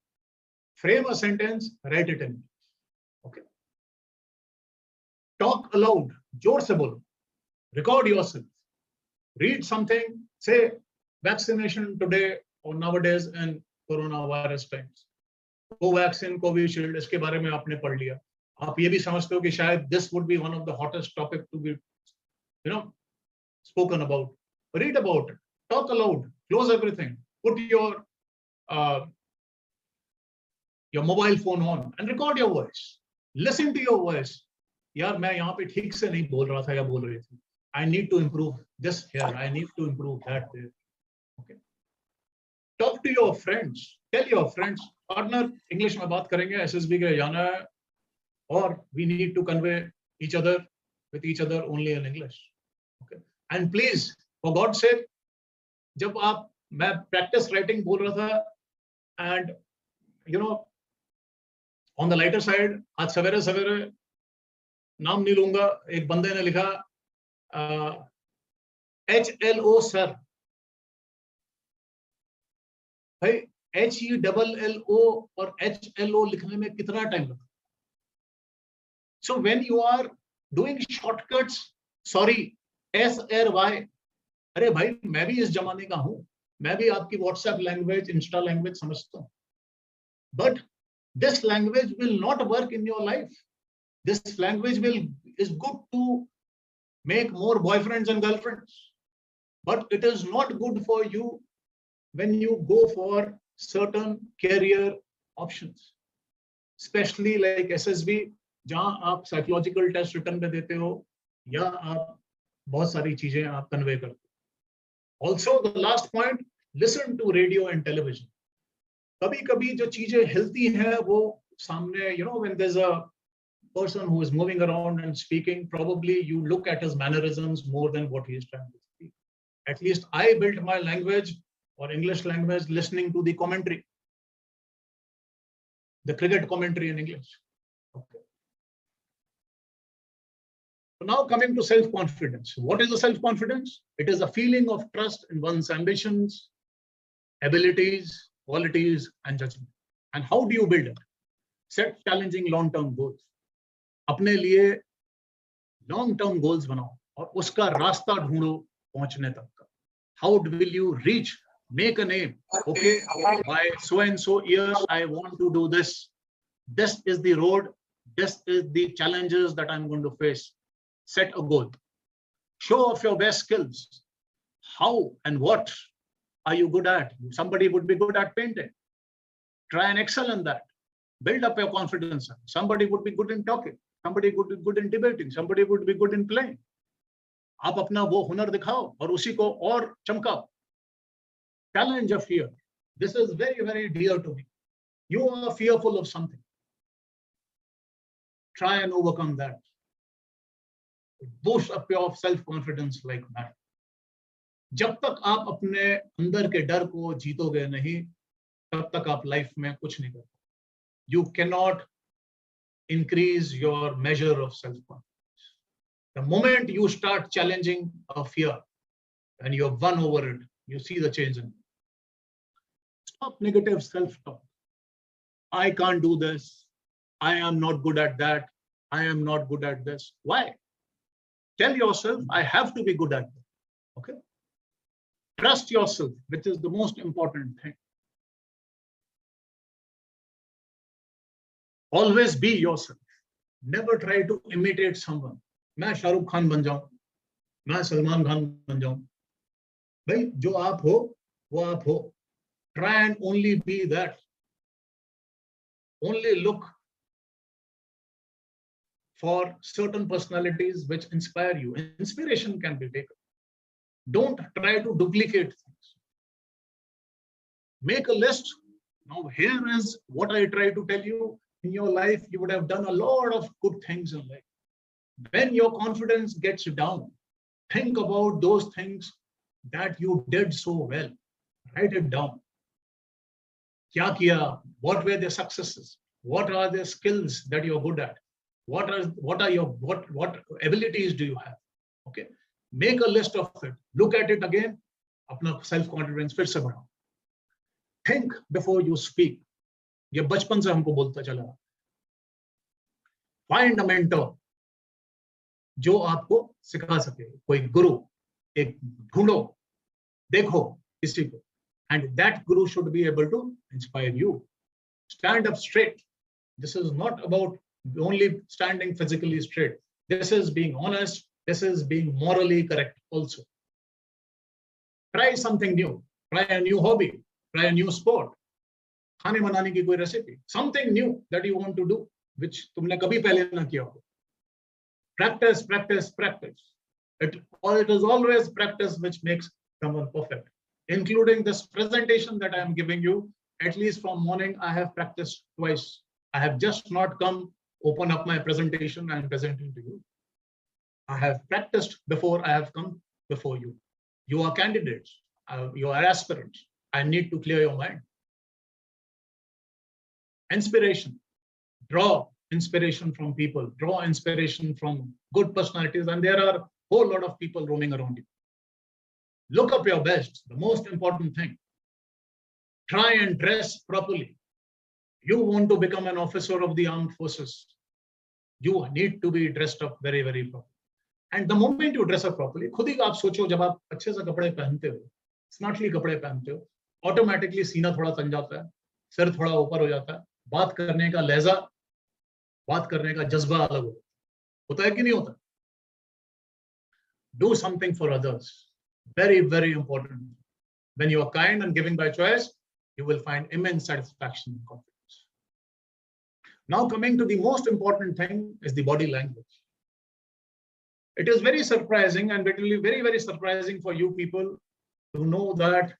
frame a sentence, write it in. Okay. Talk aloud, जोर से बोलो. Record yourself. Read something, say vaccination today or nowadays in coronavirus times. Covaxin, Covishield, इसके बारे में आपने पढ़ लिया. आप ये भी समझते हो कि शायद this would be one of the hottest topic to be, spoken about. Read about it. Talk aloud. Close everything. Put your mobile phone on and record your voice. Listen to your voice. यार मैं यहाँ पे ठीक से नहीं बोल रहा था या बोल रही थी. I need to improve this here. I need to improve that there. Okay. Talk to your friends. Tell your friends, partner, English में बात करेंगे, SSB के जाना है, or we need to convey each other with each other only in English. Okay. And please, for God's sake, जब मैं practice writing बोल रहा था, and on the lighter side, आज सवेरे सवेरे नाम नहीं लूंगा, एक बंदे ने लिखा HLO सर. भाई HELLO और HLO लिखने में कितना टाइम लगा? So when you are doing shortcuts, sorry, SRY, अरे भाई मैं भी इस जमाने का हूं, मैं भी आपकी WhatsApp language, Insta language समझता हूं. But this language will not work in your life. This language is good to make more boyfriends and girlfriends, but it is not good for you when you go for certain career options, especially like SSB, जहां आप psychological test written पे देते हो या आप बहुत सारी चीजें आप convey करते हो. Also, the last point, listen to radio and television. कभी-कभी जो चीजें हिलती हैं वो सामने, when there's a person who is moving around and speaking, probably you look at his mannerisms more than what he is trying to speak. At least I built my language or English language listening to the commentary, the cricket commentary in English. Okay. So now coming to self-confidence. What is the self-confidence? It is a feeling of trust in one's ambitions, abilities, qualities, and judgment. And how do you build it? Set challenging long-term goals. अपने लिए long term goals बनाओ और उसका रास्ता ढूंढो पहुंचने तक का. How will you reach? Make a name. Okay, by so and so years I want to do this. This is the road. This is the challenges that I'm going to face. Set a goal. Show off your best skills. How and what are you good at? Somebody would be good at painting. Try and excel in that. Build up your confidence. Somebody would be good in talking, somebody would be good in debating, somebody would be good in playing. आप अपना वो हुनर दिखाओ और उसी को और चमकाओ. Challenge of fear. This is very, very dear to me. You are fearful of something. Try and overcome that. Boost up your self-confidence like that. जब तक आप अपने अंदर के डर को जीतोगे नहीं, तब तक आप लाइफ में कुछ नहीं करोगे. You cannot increase your measure of self-confidence. The moment you start challenging a fear and you have won over it, you see the change in it. Stop negative self-talk. I can't do this. I am not good at that. I am not good at this. Why? Tell yourself, I have to be good at this. Okay? Trust yourself, which is the most important thing. Always be yourself. Never try to imitate someone. मैं शाहरुख खान बन जाऊं, मैं सलमान खान बन जाऊं. भाई जो आप हो वो आप हो. Try and only be that. Only look for certain personalities which inspire you. Inspiration can be taken. Don't try to duplicate things. Make a list. Now here is what I try to tell you. In your life, you would have done a lot of good things in life. When your confidence gets down, think about those things that you did so well. Write it down. Kya kiya? What were the successes? What are the skills that you're good at? What abilities do you have? Okay. Make a list of it. Look at it again. अपना self-confidence फिर से बढ़ाओ. Think before you speak. ये बचपन से हमको बोलता चला. Find a mentor जो आपको सिखा सके. कोई गुरु एक ढूंढो, देखो किसी को, and that guru should be able to inspire you. Stand up straight. This is not about only standing physically straight. This is being honest. This is being morally correct also. Try something new. Try a new hobby. Try a new sport. खाने बनाने की कोई recipe. Something new that you want to do, which तुमने कभी पहले ना किया हो. Practice, practice, practice. It is always practice which makes someone perfect. Including this presentation that I am giving you, at least from morning, I have practiced twice. I have just not come, open up my presentation and presenting to you. I have practiced before I have come before you. You are candidates. You are aspirants. I need to clear your mind. Inspiration. Draw inspiration from people. Draw inspiration from good personalities. And there are a whole lot of people roaming around you. Look up your best. The most important thing. Try and dress properly. You want to become an officer of the armed forces. You need to be dressed up very, very properly. And the moment you dress up properly, खुद ही आप सोचो जब आप अच्छे से कपड़े पहनते हो, स्मार्टली कपड़े पहनते हो, ऑटोमेटिकली सीना थोड़ा तन जाता है, सिर थोड़ा ऊपर हो जाता है, बात करने का लहजा, बात करने का जज्बा अलग होता है कि नहीं होता? Do something for others. Very, very important. When you are kind and giving by choice, you will find immense satisfaction and confidence. Now coming to the most important thing is the body language. It is very surprising, and it will be very, very surprising for you people to know that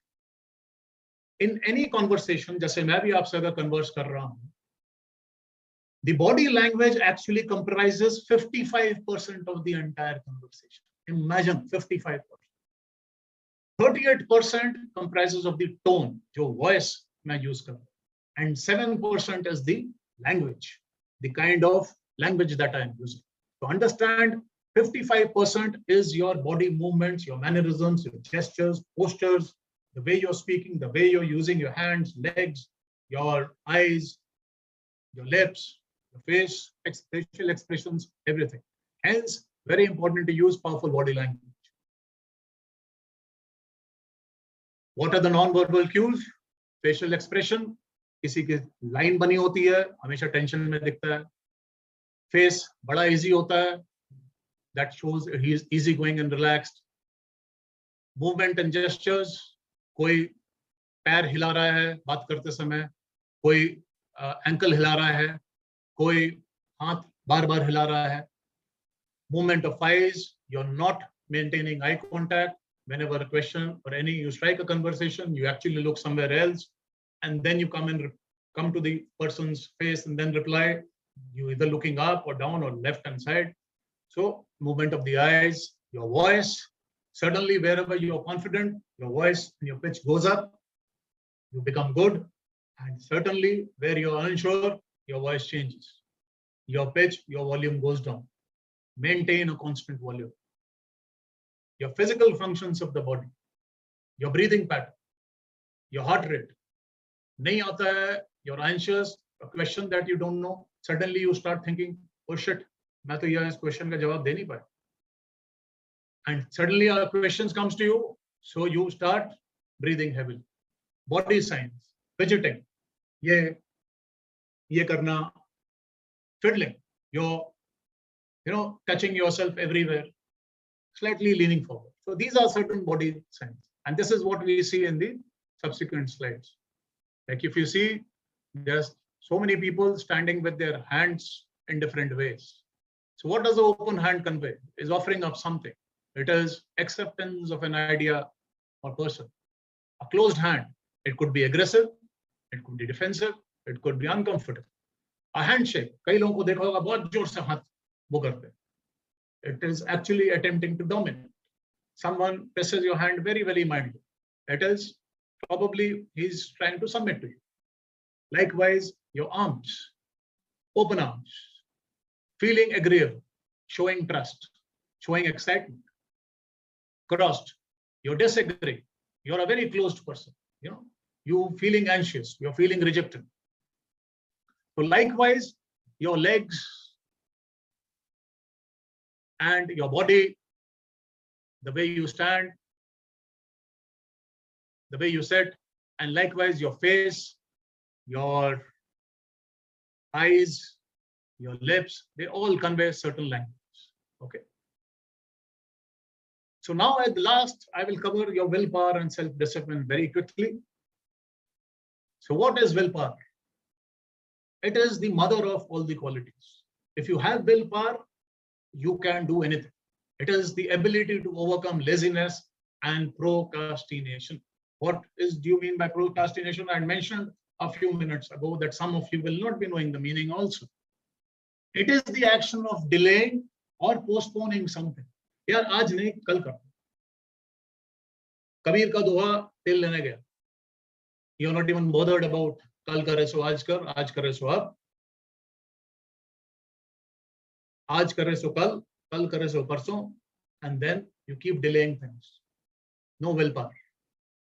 in any conversation, जैसे मैं भी आपसे अगर converse कर रहा हूँ, the body language actually comprises 55% of the entire conversation. Imagine 55%. 38% comprises of the tone, जो voice मैं use कर रहा हूँ, and 7% is the language, the kind of language that I am using. To understand, 55% is your body movements, your mannerisms, your gestures, postures, the way you're speaking, the way you're using your hands, legs, your eyes, your lips, your face, facial expressions, everything. Hence, very important to use powerful body language. What are the non-verbal cues? Facial expression. किसी की line बनी होती है, हमेशा tension में दिखता है. Face बड़ा easy होता है. That shows he is easygoing and relaxed. Movement and gestures. कोई पैर हिला रहा है बात करते समय, कोई एंकल हिला रहा है, कोई हाथ बार बार हिला रहा है. Movement of eyes, you're not maintaining eye contact. Whenever a question or you strike a conversation, you actually look somewhere else, and then you come to the person's face and then reply. You either looking up or down or left hand side. So movement of the eyes, your voice. Suddenly, wherever you are confident, your voice and your pitch goes up. You become good, and certainly where you are unsure, your voice changes. Your pitch, your volume goes down. Maintain a constant volume. Your physical functions of the body, your breathing pattern, your heart rate. Nahi aata hai, you're anxious, a question that you don't know, suddenly you start thinking, oh shit, main to is question ka jawab de nahi paya. And suddenly a question comes to you, so you start breathing heavily. Body signs, fidgeting, ye karna, fiddling, touching yourself everywhere, slightly leaning forward. So these are certain body signs. And this is what we see in the subsequent slides. Like if you see, there's so many people standing with their hands in different ways. So what does the open hand convey? Is offering up something. It is acceptance of an idea or person. A closed hand, it could be aggressive, it could be defensive, it could be uncomfortable. A handshake, कई लोगों को देखा होगा बहुत जोर से हाथ वो करते हैं. It is actually attempting to dominate. Someone presses your hand very, very mildly. It is probably he's trying to submit to you. Likewise, your arms, open arms, feeling agreeable, showing trust, showing excitement. Crossed, you disagree. You're a very closed person. You feeling anxious, you're feeling rejected. So likewise, your legs and your body, the way you stand, the way you sit, and likewise your face, your eyes, your lips, they all convey certain language. Okay. So now at the last, I will cover your willpower and self-discipline very quickly. So what is willpower? It is the mother of all the qualities. If you have willpower, you can do anything. It is the ability to overcome laziness and procrastination. What do you mean by procrastination? I mentioned a few minutes ago that some of you will not be knowing the meaning also. It is the action of delaying or postponing something. यार आज नहीं कल कर. कबीर का दोहा तेल लेने गया. You're not even bothered about कल करे सो आज कर, आज करे सो अब. आज करे सो कल, कल करे सो परसों, and then you keep delaying things. No willpower.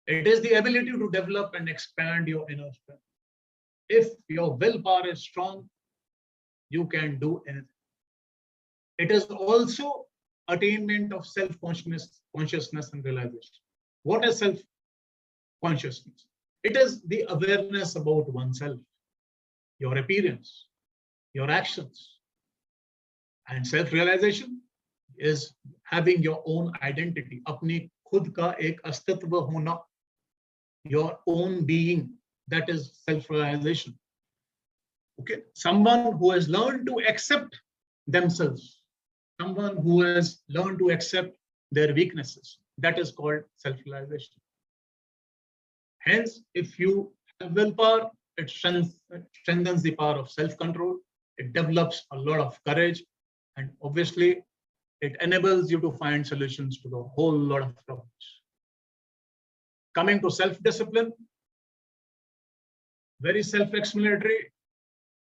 It is the ability to develop and expand your inner strength. If your willpower is strong, you can do anything. It is also attainment of self-consciousness and realization. What is self-consciousness? It is the awareness about oneself, your appearance, your actions. And self-realization is having your own identity, अपनी खुद का एक अस्तित्व होना, your own being. That is self-realization. Okay, someone who has learned to accept themselves, someone who has learned to accept their weaknesses, that is called self-realization. Hence, if you have willpower, it strengthens the power of self-control, it develops a lot of courage, and obviously it enables you to find solutions to the whole lot of problems. Coming to self-discipline, very self-explanatory.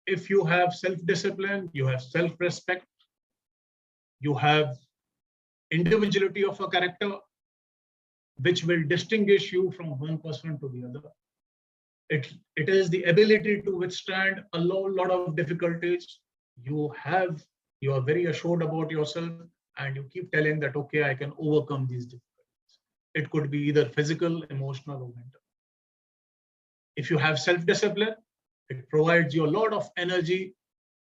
If you have self-discipline, you have self-respect, you have individuality of a character, which will distinguish you from one person to the other. It is the ability to withstand a lot of difficulties. You are very assured about yourself, and you keep telling that, okay, I can overcome these difficulties. It could be either physical, emotional, or mental. If you have self-discipline, it provides you a lot of energy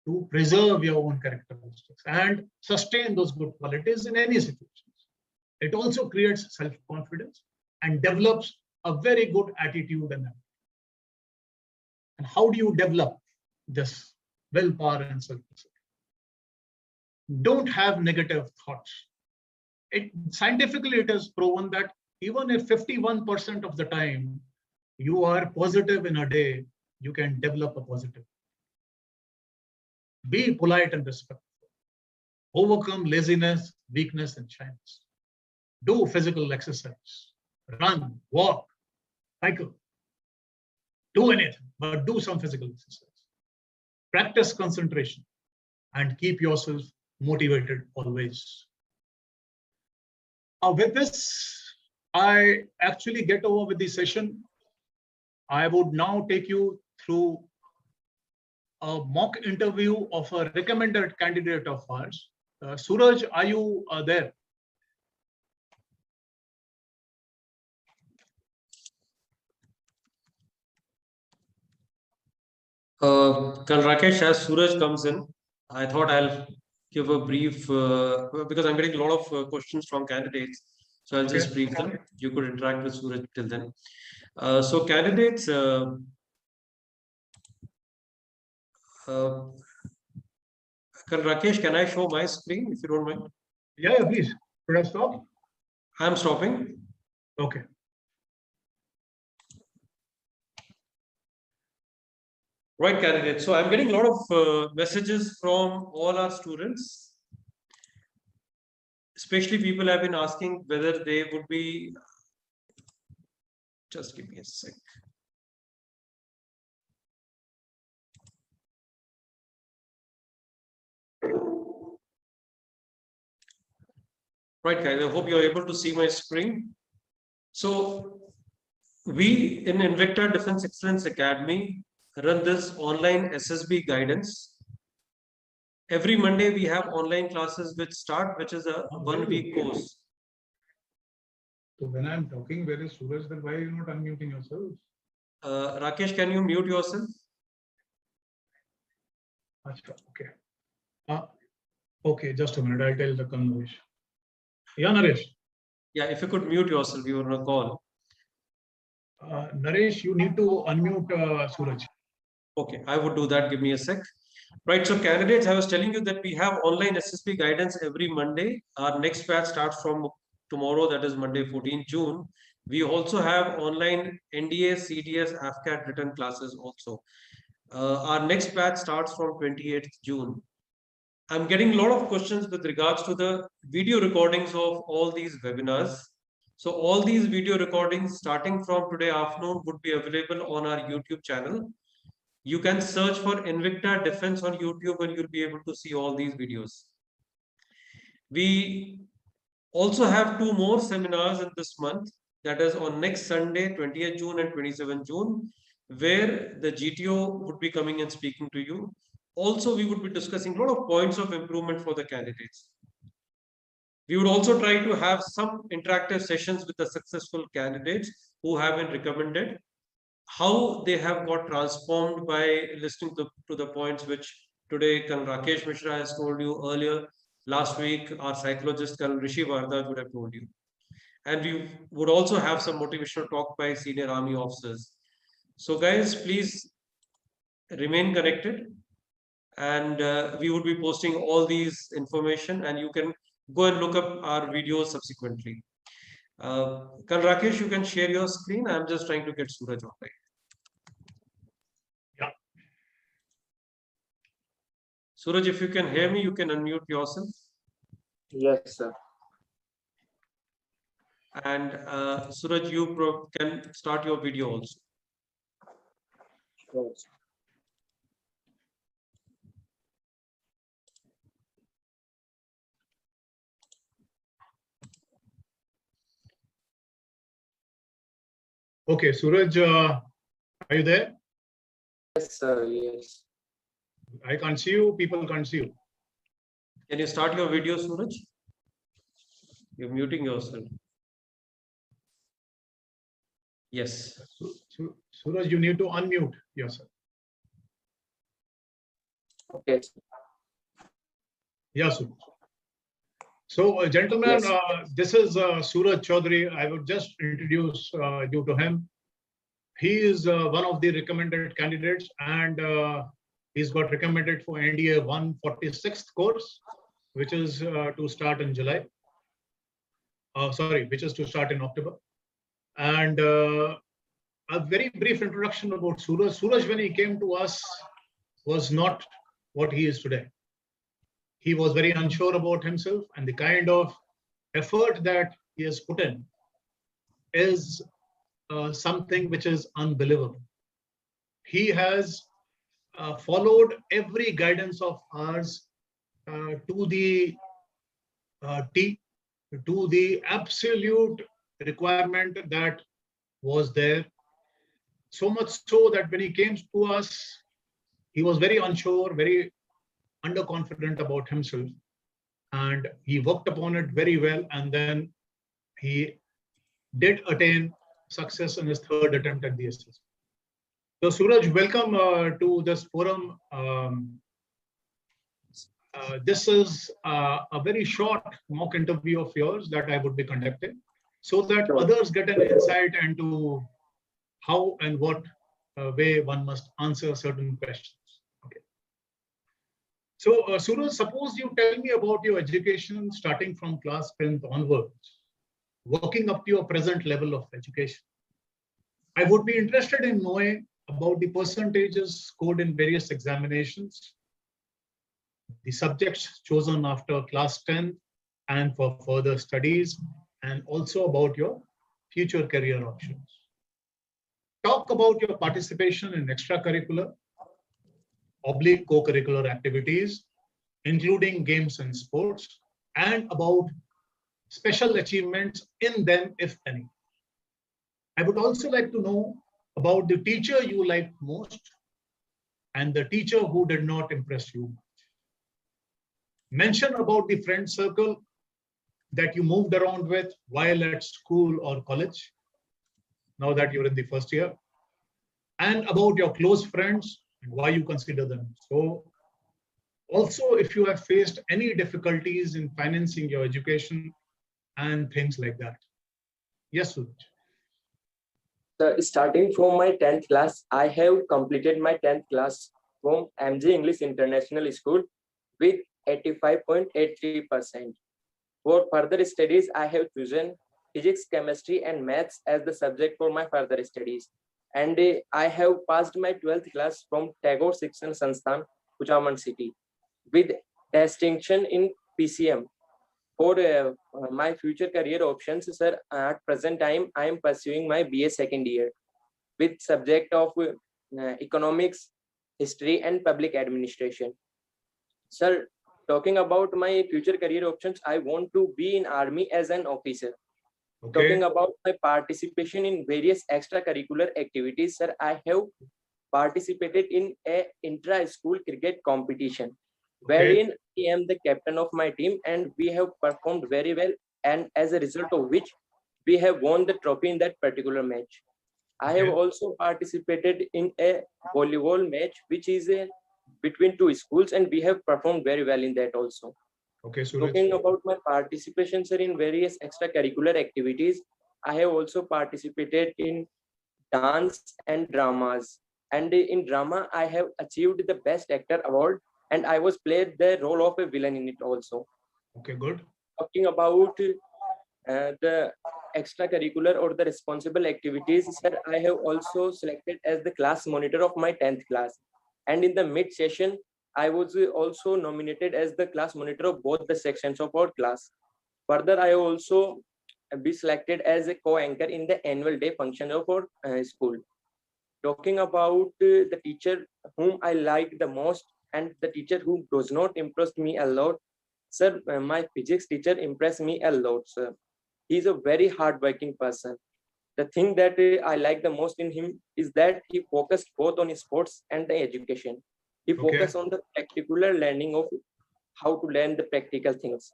to preserve your own characteristics and sustain those good qualities in any situations. It also creates self-confidence and develops a very good attitude and attitude. And how do you develop this willpower and self-discipline? Don't have negative thoughts. Scientifically, it is proven that even if 51% of the time you are positive in a day, you can develop a positive. Be polite and respectful. Overcome laziness, weakness, and shyness. Do physical exercise. Run, walk, cycle. Do anything, but do some physical exercise. Practice concentration and keep yourself motivated always. With this, I actually get over with the session. I would now take you through a mock interview of a recommended candidate of ours. Suraj, are you there? Rakesh, as Suraj comes in, I thought I'll give a brief because I'm getting a lot of questions from candidates. So I'll just brief them. You could interact with Suraj till then. So candidates, Rakesh, can I show my screen if you don't mind? Yeah, please. Should I stop? I'm stopping. Okay. Right, candidates. So I'm getting a lot of messages from all our students. Especially people have been asking whether they would be. Just give me a sec. Right, guys. I hope you're able to see my screen. So we in Invicta Defense Excellence Academy run this online SSB guidance. Every Monday we have online classes which is a 1 week course. So when I'm talking, where is Suraj? Then why are you not unmuting yourself? Rakesh, can you mute yourself? Okay. Okay, just a minute. I'll tell the conversation. Yeah, Naresh. Yeah, if you could mute yourself, you were on a call. Naresh, you need to unmute Suraj. Okay, I would do that. Give me a sec. Right, so candidates, I was telling you that we have online SSB guidance every Monday. Our next batch starts from tomorrow, that is Monday, 14 June. We also have online NDA, CDS, AFCAT written classes also. Our next batch starts from 28th June. I'm getting a lot of questions with regards to the video recordings of all these webinars. So all these video recordings starting from today afternoon would be available on our YouTube channel. You can search for Invicta Defense on YouTube and you'll be able to see all these videos. We also have 2 more seminars in this month, that is on next Sunday, 20th June and 27th June, where the GTO would be coming and speaking to you. Also, we would be discussing a lot of points of improvement for the candidates. We would also try to have some interactive sessions with the successful candidates who have been recommended, how they have got transformed by listening to the points which today Rakesh Mishra has told you earlier. Last week, our psychologist Rishi Vardha would have told you. And we would also have some motivational talk by senior army officers. So guys, please remain connected. And we would be posting all these information and you can go and look up our videos subsequently. Rakesh, you can share your screen. I'm just trying to get Suraj online. Yeah. Suraj, if you can hear me, you can unmute yourself. Yes, sir. And Suraj, you can start your video also. Sure. Okay, Suraj, are you there? Yes, sir. Yes. I can't see you. People can't see you. Can you start your video, Suraj? You're muting yourself. Yes. Suraj, you need to unmute yourself. Okay. Yeah, Suraj. So, gentlemen, Yes. this is Suraj Chaudhary. I will just introduce you to him. He is one of the recommended candidates, and he's got recommended for NDA 146th course, which is to start in July. Which is to start in October. And a very brief introduction about Suraj. Suraj, when he came to us, was not what he is today. He was very unsure about himself, and the kind of effort that he has put in is something which is unbelievable. He has followed every guidance of ours to the T, to the absolute requirement that was there. So much so that when he came to us, he was very unsure, very underconfident about himself, and he worked upon it very well, and then he did attain success in his third attempt at the SSC. So Suraj, welcome to this forum. This is a very short mock interview of yours that I would be conducting, so that others get an insight into how and what way one must answer certain questions. Okay. So Suraj, suppose you tell me about your education starting from class 10th onwards, working up to your present level of education. I would be interested in knowing about the percentages scored in various examinations, the subjects chosen after class 10 and for further studies, and also about your future career options. Talk about your participation in extracurricular, co-curricular activities, including games and sports, and about special achievements in them, if any. I would also like to know about the teacher you liked most and the teacher who did not impress you much. Mention about the friend circle that you moved around with while at school or college, now that you're in the first year, and about your close friends and why you consider them. So also, if you have faced any difficulties in financing your education and things like that. Yes, Suraj. Starting from my 10th class, I have completed my 10th class from MG English International School with 85.83%. For further studies, I have chosen physics, chemistry, and maths as the subject for my further studies. And I have passed my 12th class from Tagore Shikshan Sansthan, Kuchaman City, with distinction in PCM. For my future career options, sir, at present time, I am pursuing my BA second year with subject of economics, history, and public administration. Sir, talking about my future career options, I want to be in army as an officer. Okay. Talking about my participation in various extracurricular activities, sir, I have participated in a intra-school cricket competition, wherein I am the captain of my team, and we have performed very well, and as a result of which we have won the trophy in that particular match. I have also participated in a volleyball match, which is between two schools, and we have performed very well in that also. Okay, so talking about my participation, sir, in various extracurricular activities, I have also participated in dance and dramas. And in drama, I have achieved the Best Actor award, and I was played the role of a villain in it also. Okay, good. Talking about the extracurricular or the responsible activities, sir, I have also selected as the class monitor of my 10th class. And in the mid-session, I was also nominated as the class monitor of both the sections of our class. Further, I also be selected as a co-anchor in the annual day function of our school. Talking about the teacher whom I like the most and the teacher who does not impress me a lot, sir, my physics teacher impressed me a lot, sir. He's a very hardworking person. The thing that I like the most in him is that he focused both on sports and the education. He focused on the particular learning of how to learn the practical things.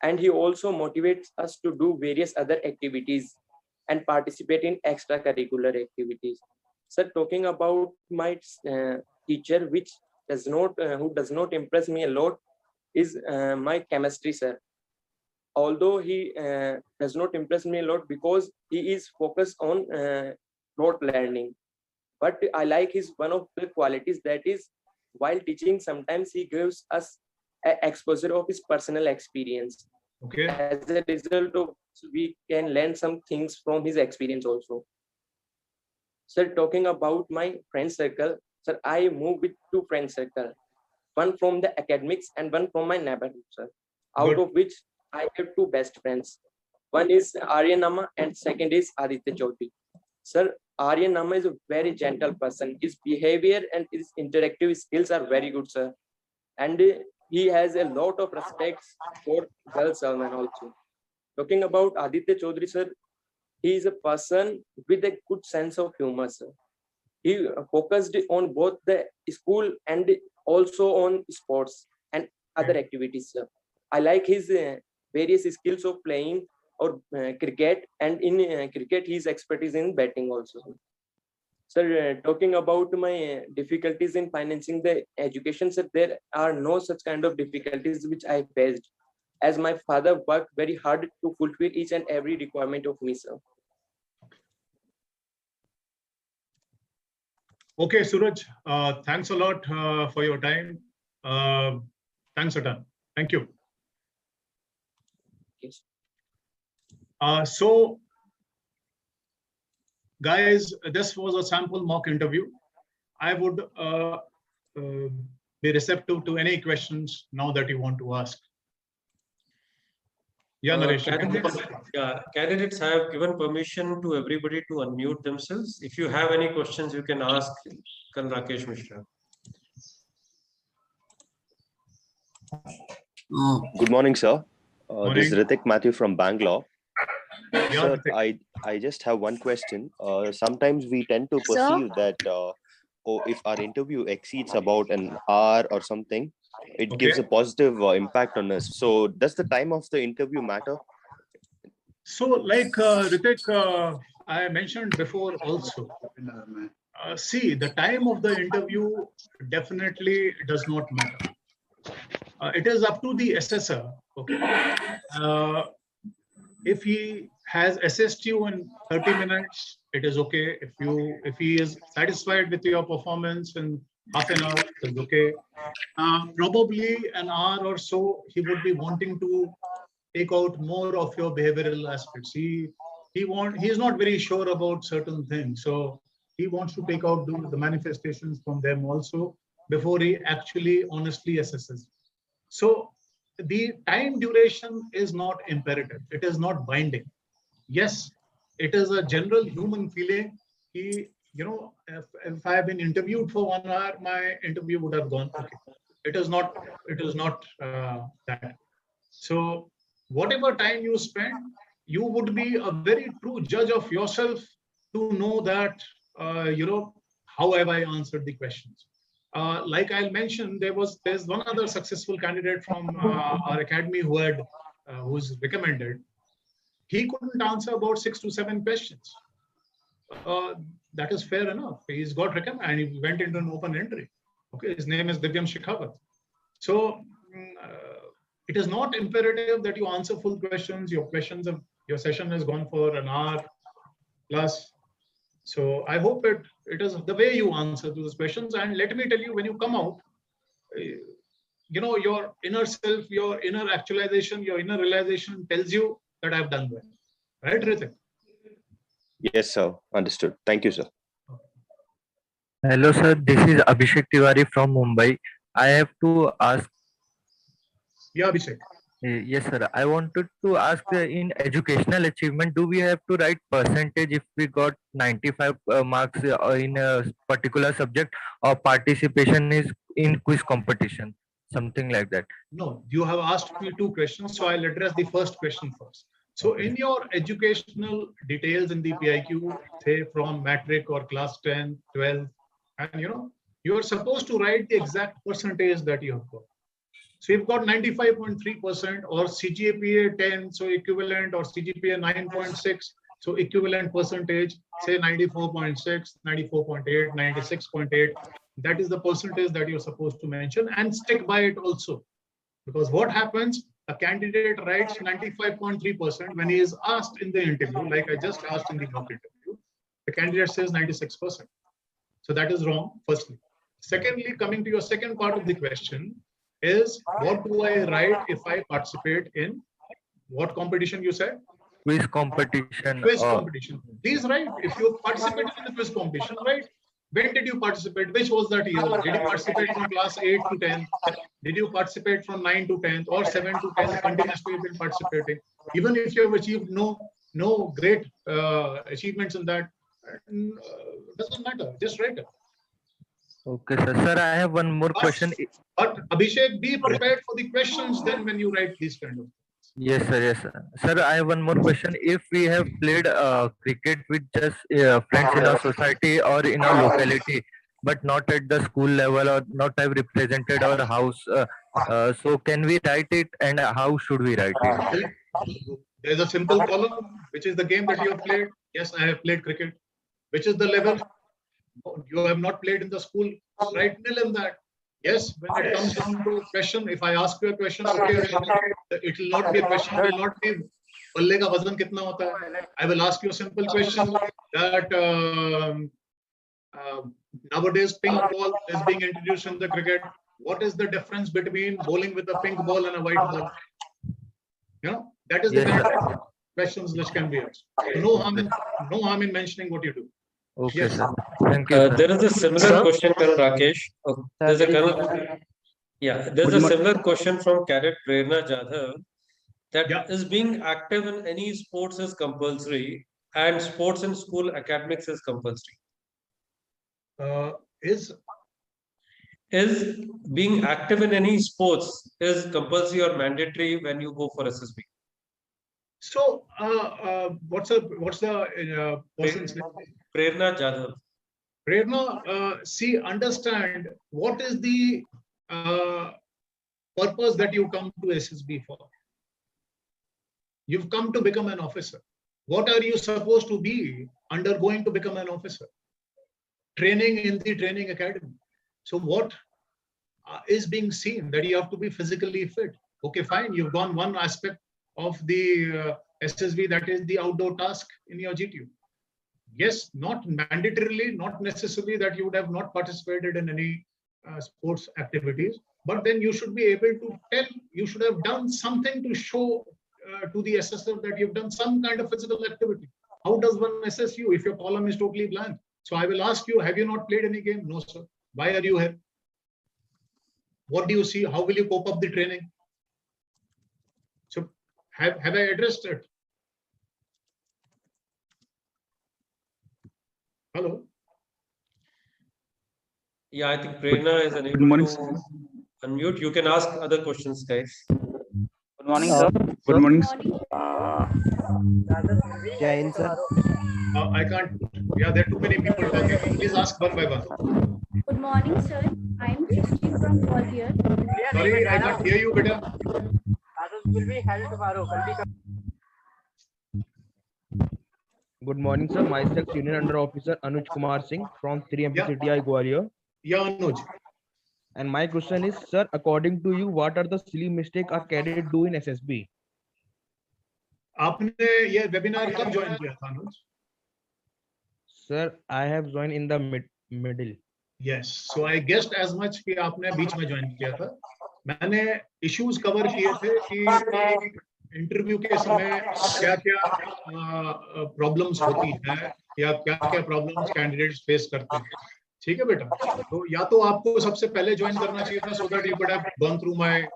And he also motivates us to do various other activities and participate in extracurricular activities. So talking about my teacher, which does not, who does not impress me a lot, is my chemistry sir. Although he does not impress me a lot because he is focused on rote learning. But I like his one of the qualities, that is, while teaching, sometimes he gives us an exposure of his personal experience. Okay. As a result of, we can learn some things from his experience also. Sir, talking about my friend circle, sir, I move with two friend circle, one from the academics and one from my neighborhood, sir. Out Good. of which I have two best friends. One is Aryan Nama and second is Aditya Chaudhary. Sir, Aryan Nama is a very gentle person. His behavior and his interactive skills are very good, sir. And he has a lot of respect for Girl Salman also. Talking about Aditya Chaudhary, sir, he is a person with a good sense of humor, sir. He focused on both the school and also on sports and other activities, sir. I like his various skills of playing or cricket, and in cricket, his expertise in batting also. Sir, talking about my difficulties in financing the education, sir, there are no such kind of difficulties which I faced, as my father worked very hard to fulfill each and every requirement of me, sir. Okay, Suraj, thanks a lot for your time. Thanks a ton. Thank you. Yes. So, guys, this was a sample mock interview. I would be receptive to any questions now that you want to ask. Yeah, Naresh. Candidates have given permission to everybody to unmute themselves. If you have any questions, you can ask Rakesh Mishra. Good morning, sir. This is Morning. Ritik Matthew from Bangalore. Yeah, Sir, Ritik. I just have one question. Sometimes we tend to perceive that if our interview exceeds about an hour or something, it gives a positive impact on us. So does the time of the interview matter? So, like Ritik, I mentioned before also, see, the time of the interview definitely does not matter. It is up to the assessor. Okay. If he has assessed you in 30 minutes, it is okay. If he is satisfied with your performance in half an hour, it's okay. Probably an hour or so, he would be wanting to take out more of your behavioral aspects. He is not very sure about certain things, so he wants to take out the manifestations from them also before he actually honestly assesses. So the time duration is not imperative. It is not binding. Yes, it is a general human feeling. If I have been interviewed for 1 hour, my interview would have gone okay. It is not that. So whatever time you spend, you would be a very true judge of yourself to know that, how have I answered the questions. Like I'll mention, there's one other successful candidate from our academy who's recommended. He couldn't answer about 6 to 7 questions. That is fair enough. He's got recommended and he went into an open entry. Okay, his name is Divyam Shekhawat. So it is not imperative that you answer full questions. Your session has gone for an hour plus. So I hope it is the way you answer to those questions. And let me tell you, when you come out, your inner self, your inner actualization, your inner realization tells you that I've done well. Right, Ritik? Yes, sir. Understood. Thank you, sir. Hello, sir. This is Abhishek Tiwari from Mumbai. I have to ask. Yeah, Abhishek. Yes, sir. I wanted to ask, in educational achievement, do we have to write percentage if we got 95 marks in a particular subject, or participation is in quiz competition, something like that? No, you have asked me 2 questions, so I'll address the first question first. So in your educational details in the PIQ, say from matric or class 10, 12, and you're supposed to write the exact percentage that you have got. So you've got 95.3% or CGPA 10, so equivalent, or CGPA 9.6, so equivalent percentage, say 94.6, 94.8, 96.8. That is the percentage that you're supposed to mention and stick by it also. Because what happens, a candidate writes 95.3% when he is asked in the interview, like I just asked in the mock interview, The candidate says 96%. So that is wrong, firstly. Secondly, coming to your second part of the question is, what do I write if I participate in what competition you said? Quiz competition. Quiz competition. Please write, if you participated in the quiz competition, right? When did you participate? Which was that year? Did you participate from class 8 to 10? Did you participate from 9 to 10 or 7 to 10? Continuously you've been participating. Even if you have achieved no great achievements in that, doesn't matter. Just write it. Okay, sir. Sir, I have one more question. But Abhishek, be prepared for the questions then when you write these kind of. Yes, sir. Yes, sir. Sir, I have one more question. If we have played cricket with just friends in our society or in our locality, but not at the school level or not have represented our house, so can we write it, and how should we write it? There's a simple column, which is the game that you have played. Yes, I have played cricket. Which is the level? You have not played in the school. Write nil in that. Yes, when it comes down to a question, if I ask you a question, okay, it will not be a question, it will not be balle ka wazan kitna hota hai. I will ask you a simple question that nowadays pink ball is being introduced in the cricket. What is the difference between bowling with a pink ball and a white ball? You know, that is the kind of questions which can be asked. No harm in mentioning what you do. Okay, Yes. sir. Thank you, sir. There is a similar question, Colonel Rakesh. There's a similar question from Cadet Prerna Jadhav, that is being active in any sports is compulsory and sports in school academics is compulsory. Is being active in any sports is compulsory or mandatory when you go for SSB? So, what's the person's name? Prerna Jadhav. Prerna, see, understand what is the purpose that you come to SSB for. You've come to become an officer. What are you supposed to be undergoing to become an officer? Training in the training academy. So what is being seen? That you have to be physically fit. Okay, fine. You've gone one aspect of the SSB, that is the outdoor task in your GTU. Yes, not mandatorily, not necessarily that you would have not participated in any sports activities, but then you should be able to tell, you should have done something to show to the assessor that you've done some kind of physical activity. How does one assess you if your column is totally blank? So I will ask you, have you not played any game? No, sir. Why are you here? What do you see? How will you cope up the training? So have I addressed it? Hello? Yeah, I think Prerna is unable to unmute. You can ask other questions, guys. Good morning, sir. Good morning. Jain, sir. I can't. Yeah, there are too many people talking. Please ask one by one. Good morning, sir. I am Christine from Gwalior. Sorry, I can't hear you, beta. Classes will be held tomorrow. Good morning, sir. Myself, Union Under Officer Anuj Kumar Singh from 3MP CTI Gwalior. Yeah, Anuj. And my question is, sir, according to you, what are the silly mistakes a cadet do in SSB? आपने ये webinar कब join किया था अनुज? Sir, I have joined in the middle. Yes, so I guessed as much कि आपने बीच में join किया था. मैंने इश्यूज कवर किए थे कि इंटरव्यू के समय क्या-क्या प्रॉब्लम्स होती हैं या क्या-क्या प्रॉब्लम्स कैंडिडेट्स फेस करते हैं. ठीक है बेटा, तो या तो आपको सबसे पहले ज्वाइन करना चाहिए था so that you could have gone through my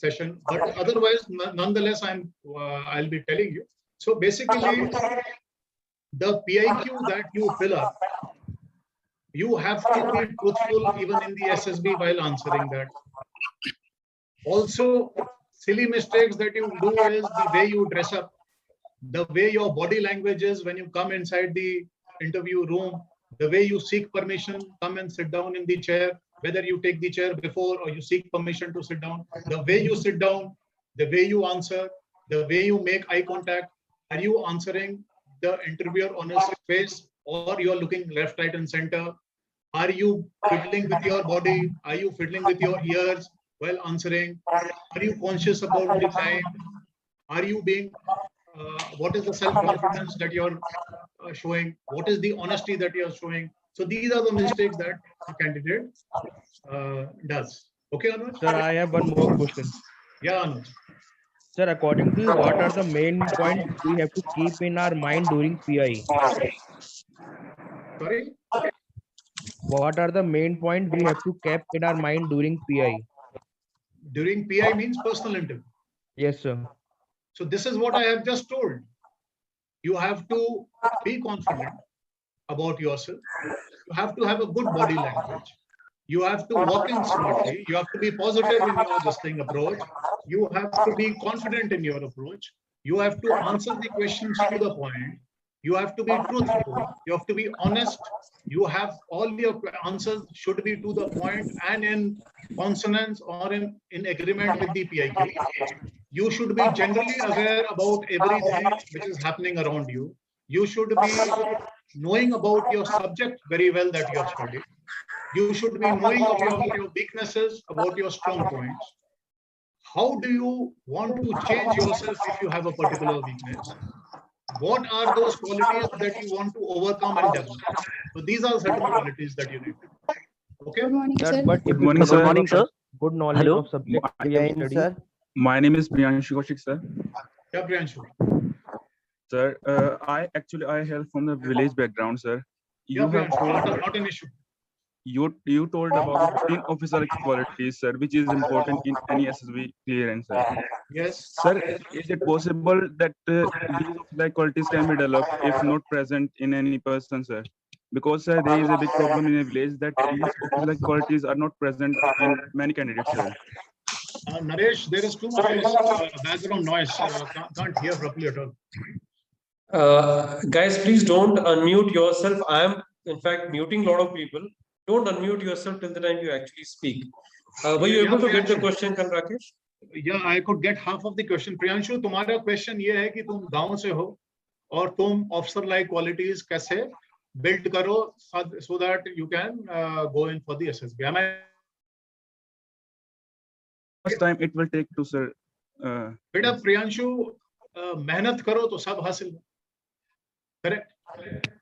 session, but otherwise nonetheless I'll be telling you. So basically the PIQ that you fill up, you have to be truthful even in the SSB while answering that. Also, silly mistakes that you do is the way you dress up, the way your body language is when you come inside the interview room, the way you seek permission, come and sit down in the chair, whether you take the chair before or you seek permission to sit down, the way you sit down, the way you answer, the way you make eye contact. Are you answering the interviewer on his face or you're looking left, right, and center? Are you fiddling with your body? Are you fiddling with your ears while answering? Are you conscious about the time? Are you being, what is the self-confidence that you're showing? What is the honesty that you are showing? So these are the mistakes that a candidate does. Okay, Anuj? Sir, I have one more question. Yeah, Anuj. Sir, according to you, what are the main points we have to keep in our mind during PI? Sorry? What are the main points we have to keep in our mind during PI? During PI means personal interview. Yes, sir. So this is what I have just told. You have to be confident about yourself. You have to have a good body language. You have to walk in smartly. You have to be positive in your this approach. You have to be confident in your approach. You have to answer the questions to the point. You have to be truthful. You have to be honest. You have all your answers should be to the point and in consonance or in agreement with the PIQ. You should be generally aware about everything which is happening around you. You should be knowing about your subject very well that you have studied. You should be knowing about your weaknesses, about your strong points. How do you want to change yourself if you have a particular weakness? What are those qualities that you want to overcome and develop? So these are certain qualities that you need. Okay. Good morning, Sir, sir. but if Good morning, you sir. have Morning, a sir. good knowledge Hello. of subject Jai you have Hind, studied, sir. My name is Priyanshu Kaushik, sir. Yeah, Priyanshu. Sir, I hail from the village background, sir. Yeah, You have Priyanshu, not an issue. you told about the officer qualities, sir, which is important in any SSB clearance, sir. Yes. Sir, is it possible that these officer qualities can be developed if not present in any person, sir? Because sir, there is a big problem in a village that these officer qualities are not present in many candidates, sir. Naresh, there is too much background noise. Can't hear properly at all. Guys, please don't unmute yourself. I am, in fact, muting a lot of people. Don't unmute yourself till the time you actually speak. Were you able to get the question, Rakesh? Yeah, I could get half of the question. Priyanshu, तुम्हारा question ये है कि तुम गांव से हो और तुम officer like qualities कैसे build करो so that you can go in for the SSB. Am I? First time it will take to, sir. बेटा प्रियांशु मेहनत करो तो सब हासिल हो. Correct?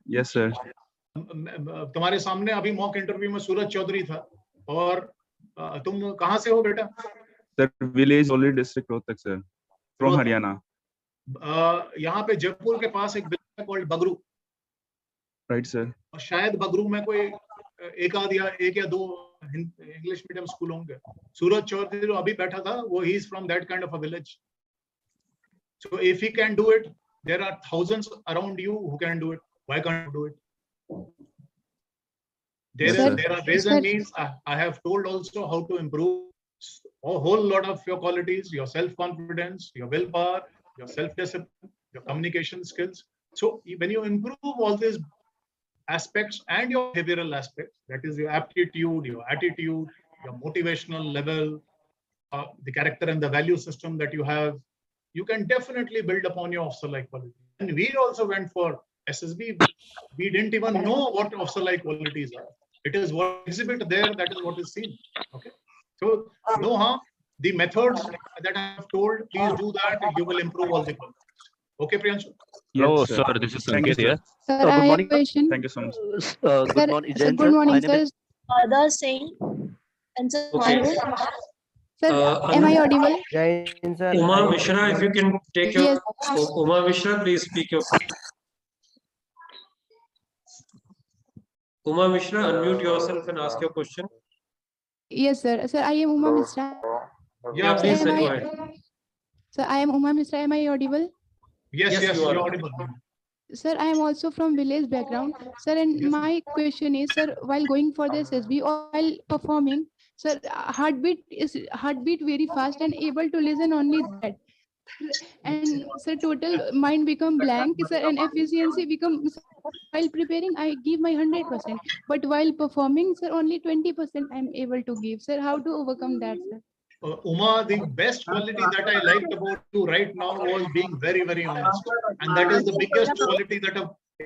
Yes, sir. तुम्हारे सामने अभी मॉक इंटरव्यू में सूरज चौधरी था और तुम कहाँ से हो बेटा? Sir, village only district Rohtak, sir, from Haryana. यहाँ पे जयपुर के पास एक विलेज है कॉल्ड बगरू. Right, sir. और शायद बगरू में कोई एक या दो इंग्लिश मीडियम स्कूल होंगे. सूरज चौधरी जो अभी बैठा था वो he is from that kind of a village. So if he can do it, there are thousands around you who can do it. Why can't you do it? There are ways and means. I have told also how to improve a whole lot of your qualities, your self-confidence, your willpower, your self-discipline, your communication skills. So when you improve all these aspects and your behavioral aspects, that is your aptitude, your attitude, your motivational level, the character and the value system that you have, you can definitely build upon your officer-like qualities. And we also went for SSB. We didn't even know what officer-like qualities are. It is what exhibit there, that is what is seen. Okay. So no harm. The methods that I have told, please do that. You will improve all the qualities. Okay, Priyanshu? Hello, Sir, this is Thank you, Sanket here. Sir, good I have morning, a question. Thank you so much. Good morning, Sir, Jain, good morning, My name sir. is Others saying and so Okay. Sir, am I audible? Jai Hind, sir. Uma Mishra, if you can take your Yes. Uma Mishra, please speak your. Uma Mishra, unmute yourself and ask your question. Yes, sir. Sir, I am Uma Mishra. Yeah, please Am go I- ahead. Sir, I am Uma Mishra. Am I audible? Yes, Yes, yes, you are. you're audible. Sir, I am also from village background. Sir, and Yes. my question is, sir, while going for the SSB or while performing, sir, heartbeat very fast and able to listen only that. And sir, total mind become blank, sir, and efficiency become, while preparing, I give my 100%. But while performing, sir, only 20% I'm able to give. Sir, how to overcome that, sir? Uma, the best quality that I liked about you right now was being very, very honest. And that is the biggest quality that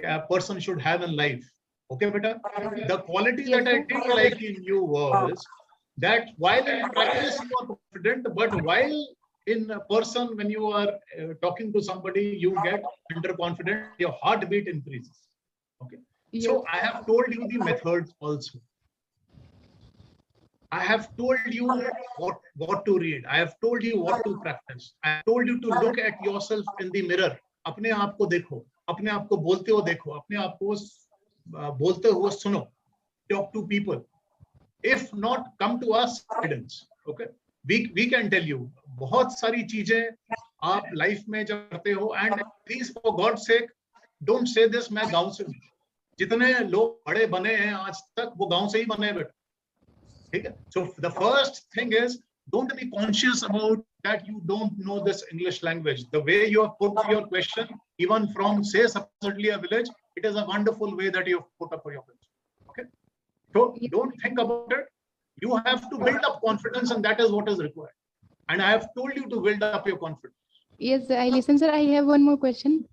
a person should have in life. Okay, beta? The quality that I did like in you was that while in practice you are confident, but while in a person, when you are talking to somebody, you get underconfident, your heartbeat increases. Okay. So I have told you the methods also. I have told you what to read. I have told you what to practice. I have told you to look at yourself in the mirror. अपने आप को देखो, अपने आप को बोलते हो देखो, अपने आप को बोलते हुए सुनो. Talk to people. If not, come to us, guidance. Okay. We can tell you. बहुत सारी चीजें आप लाइफ में जब करते हो, and please for God's sake, don't say this. मैं गांव से हूँ. जितने लोग बड़े बने हैं आज तक, वो गांव से ही बने हैं बेटा. ठीक है? So the first thing is, don't be conscious about that you don't know this English language. The way you have put your question, even from say supposedly a village, it is a wonderful way that you have put up for your question. Okay. So don't think about it. You have to build up confidence, and that is what is required. And I have told you to build up your confidence. Yes, I listen, sir. I have one more question.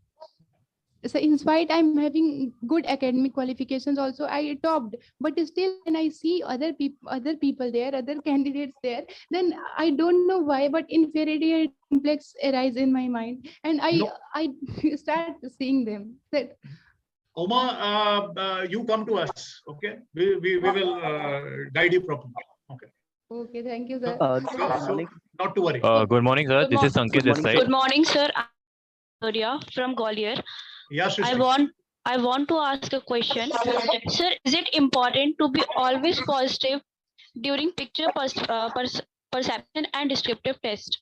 So in spite I'm having good academic qualifications also, I topped, but still when I see other people there, other candidates there, then I don't know why, but inferiority complex arise in my mind, and I start seeing them. That Oma, you come to us, okay? We will guide you properly. Okay. Okay, thank you, sir. So not to worry. Good morning, sir. This is Ankit this side. Good morning, sir. I'm Surya from Gwalior. Yes, I want to ask a question. Sir, is it important to be always positive during picture perception and descriptive test?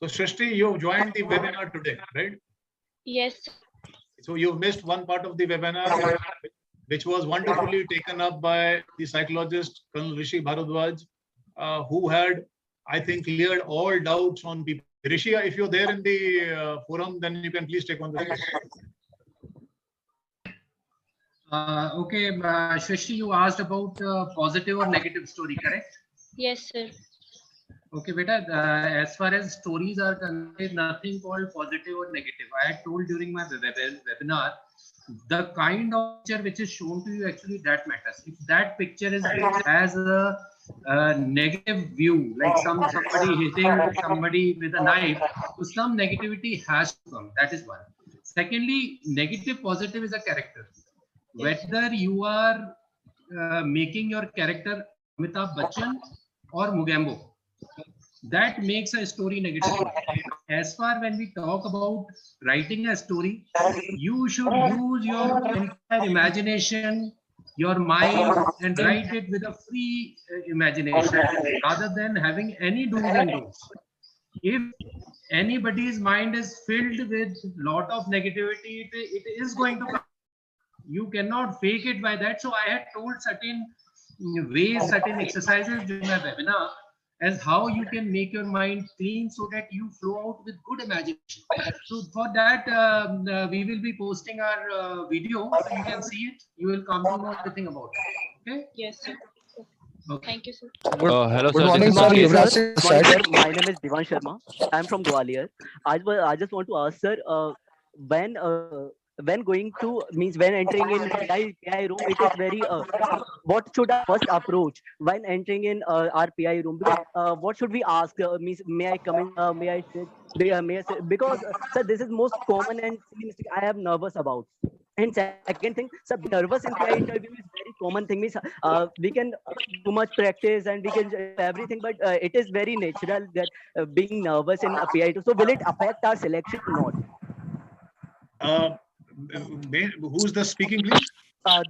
So Shrishti, you joined the webinar today, right? Yes. So you missed one part of the webinar, which was wonderfully taken up by the psychologist Colonel Rishi Bharadwaj, who had, I think, cleared all doubts on people. Rishi, if you're there in the forum, then you can please take on this. Okay, Shrishti, you asked about positive or negative story, correct? Yes, sir. Okay, beta, as far as stories are concerned, there is nothing called positive or negative. I had told during my webinar, the kind of picture which is shown to you, actually that matters. If that picture has a negative view, like somebody hitting somebody with a knife, so some negativity has to come. That is one. Secondly, negative positive is a character. Whether you are making your character Amitabh Bachchan or Mugambo, that makes a story negative. As far when we talk about writing a story, you should use your entire imagination, your mind, and write it with a free imagination rather than having any do's and don'ts. If anybody's mind is filled with lot of negativity, it is going to come. You cannot fake it by that. So I had told certain ways, certain exercises during my webinar as how you can make your mind clean so that you flow out with good imagination. So for that, we will be posting our video so you can see it. You will come to know everything about it. Okay? Yes, sir. Okay. Thank you, sir. Hello, Good sir. morning, This sir. is Yuvraj Ankit. sir. My name is Divan Sharma. I am from Gwalior. I just want to ask, sir, when going to when entering in PI room, it is very what should I first approach when entering in our PI room? Because, what should we ask? May I come in? May I sit? May I sit? Because sir, this is most common and I am nervous about. And second thing, sir, nervous in PI interview is very common thing. Means we can do much practice and we can do everything, but it is very natural that being nervous in a PI. So will it affect our selection or not? Who's the speaking, please?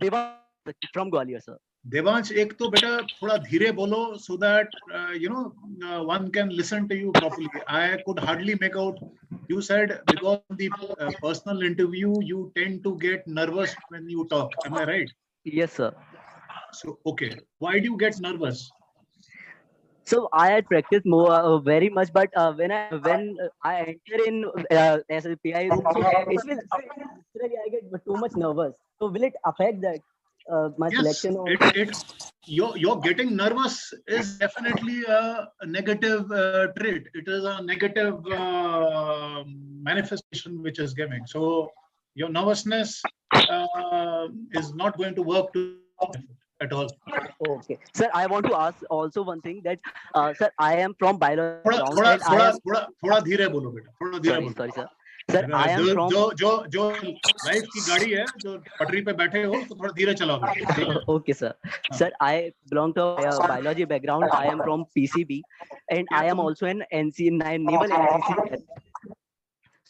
Devansh from Gwalior, sir. Devansh, एक तो बेटा थोड़ा धीरे बोलो so that one can listen to you properly. I could hardly make out. You said because of the personal interview, you tend to get nervous when you talk. Am I right? Yes, sir. So okay, why do you get nervous? So I had practiced more very much, but when I enter in as a PI room, so it will naturally I get too much nervous. So will it affect that my selection? Or You're getting nervous is definitely a negative trait. It is a negative manifestation which is giving. So your nervousness is not going to work to. at all. Okay, sir, I want to ask also one thing that, sir, I am from biology थोड़ा background थोड़ा and I थोड़ा am थोड़ा थोड़ा धीरे बोलो बेटा, थोड़ा धीरे sorry, बोलो. sorry, sir. Sir, I am जो from जो जो जो लाइफ की गाड़ी है, जो पटरी पे बैठे हो, तो थोड़ा धीरे चलाओ बेटा, ठीक है? okay, sir. Sir, I belong to a biology background. I am from PCB, and I am also an naval NCC cadet.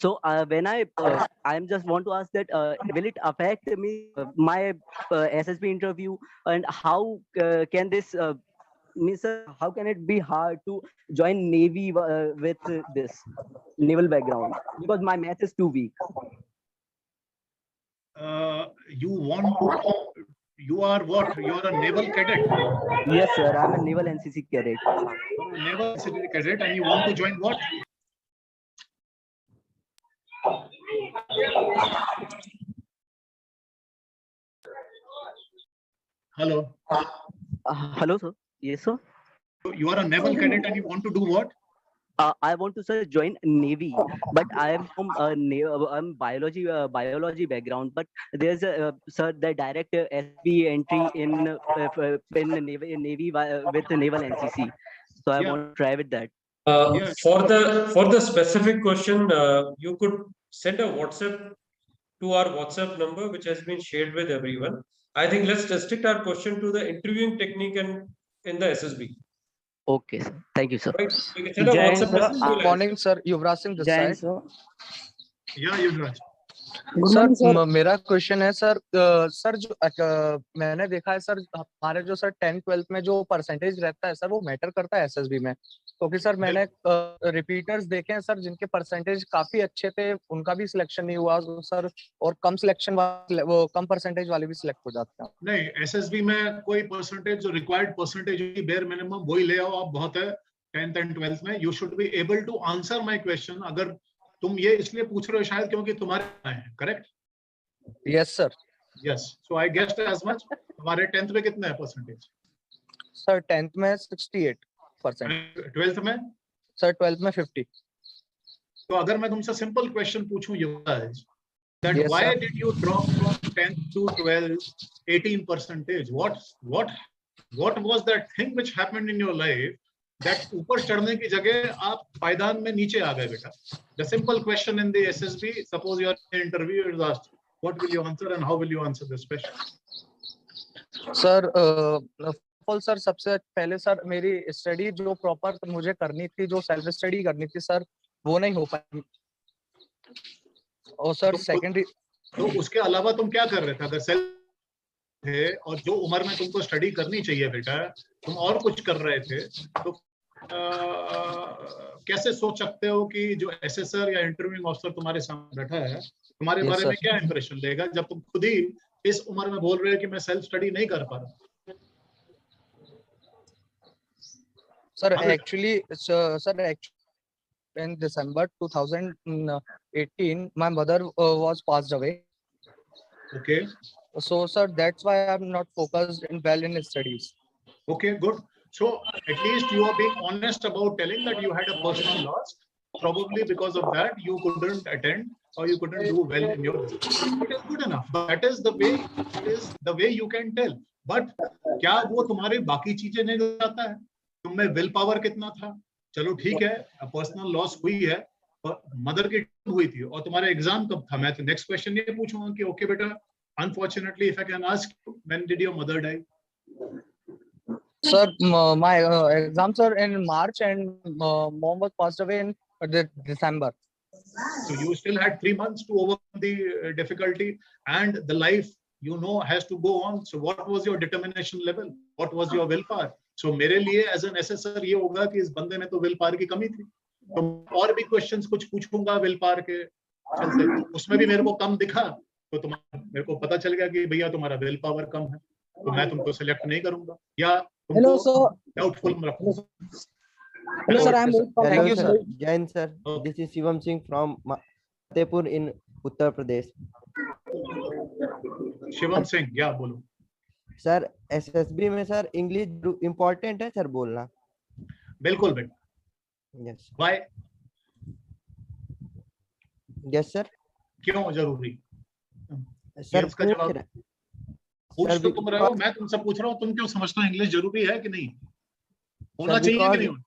So when I am just want to ask that will it affect me my SSB interview, and how can this means how can it be hard to join Navy with this naval background, because my math is too weak. You are what? You are a naval cadet. Yes, sir. I'm a naval NCC cadet. Naval NCC cadet, and you want to join what? Hello. Hello, sir. Yes, sir. You are a naval cadet and you want to do what? I want to, sir, join Navy, but I am from I'm biology background. But there's a sir, the direct SB entry in Navy with the naval NCC. So I want to try with that. For the specific question, you could send a WhatsApp to our WhatsApp number, which has been shared with everyone. I think let's restrict our question to the interviewing technique and in the SSB. Okay, sir. Thank you, sir. Right? You can send a WhatsApp message. Good morning, sir. Yuvraj Singh this side. Yeah, Yuvraj. Sir मेरा question है sir, sir जो मैंने देखा है sir, हमारे जो sir 10th-12th में जो परसेंटेज रहता है सर, वो मैटर करता है एसएसबी में, क्योंकि सर मैंने रिपीटर्स देखे हैं सर जिनके परसेंटेज काफी अच्छे थे, उनका भी सिलेक्शन नहीं हुआ सर, और कम सिलेक्शन वाले, वो कम परसेंटेज वाले भी सिलेक्ट हो जाते हैं. नहीं, एसएसबी में कोई परसेंटेज, जो रिक्वायर्ड परसेंटेज बेयर मिनिमम वही ले आओ आप, बहुत है. 10th and 12th में you should be able to answer my question. अगर तुम ये इसलिए पूछ रहे हो शायद क्योंकि तुम्हारे हैं, करेक्ट? Yes sir. यस, सो आई गेस्ड एज मच. हमारे 10th में कितने हैं परसेंटेज? सर 10th में 68%. 12th में? सर 12th में 50. तो अगर मैं तुमसे सिंपल क्वेश्चन पूछूं युवराज, that why did you drop from 10th to 12th 18%? What was that thing which happened in your life that ऊपर चढ़ने की जगह आप पायदान में नीचे आ गए बेटा? The simple question in the SSB, suppose your interview is asked, what will you answer and how will you answer this question? Sir sir सबसे पहले सर मेरी स्टडी जो प्रॉपर मुझे करनी थी, जो सेल्फ स्टडी करनी थी सर, वो नहीं हो पाई. और सर सेकेंडरी, तो उसके अलावा तुम क्या कर रहे थे? अगर सेल्फ थे और जो उम्र में तुमको स्टडी करनी चाहिए बेटा, तुम और कुछ कर रहे थे, तो कैसे सोच सकते हो कि जो एसएसआर या इंटरव्यूइंग ऑफिसर तुम्हारे सामने बैठा है तुम्हारे बारे में क्या इंप्रेशन लेगा, जब तुम खुद ही इस उम्र में बोल रहे हो कि मैं सेल्फ स्टडी नहीं कर पा रहा? Sir actually in December 2018 my mother was passed away. Okay. So sir, that's why I'm not focused in studies. Okay, good. So at least you are being honest about telling that you had a personal loss. Probably because of that you couldn't attend or you couldn't do well in your business. It is good enough. That is the way. It is the way you can tell. But क्या वो तुम्हारे बाकी चीजें नहीं बताता है? तुम्हें will power कितना था? चलो ठीक है, पर्सनल लॉस हुई है, मदर की डेथ हुई थी, और तुम्हारा एग्जाम कब था? मैं तो नेक्स्ट क्वेश्चन ये पूछूंगा कि ओके बेटा, unfortunately if I can ask, when did your mother die? Sir, my exams are in March and mom was passed away in December. So you still had 3 months to overcome the difficulty, and the life has to go on. So what was your determination level? What was your willpower? So मेरे लिए as an SSR ये होगा कि इस बंदे में तो will power की कमी थी, तो और भी क्वेश्चंस कुछ पूछूंगा विल पावर के चलते, उसमें भी मेरे को कम दिखा, तो मेरे को पता चल गया कि भैया तुम्हारा विल पावर कम है, तो मैं तुमको सिलेक्ट नहीं करूंगा या तुमको डाउटफुल में रखूंगा. Hello sir, I am. Thank you sir. Jain sir, this is Shivam Singh from Fatehpur in Uttar Pradesh. Shivam Singh, या बोलो. सर एसएसबी में सर इंग्लिश इम्पोर्टेंट है सर बोलना? बिल्कुल बेटा. यस. व्हाई? Yes sir. क्यों जरूरी? सर पूछ तो तुम रहे हो, मैं तुमसे पूछ रहा हूँ, तुम क्यों समझते हो इंग्लिश जरूरी है कि नहीं, होना चाहिए कि नहीं होना?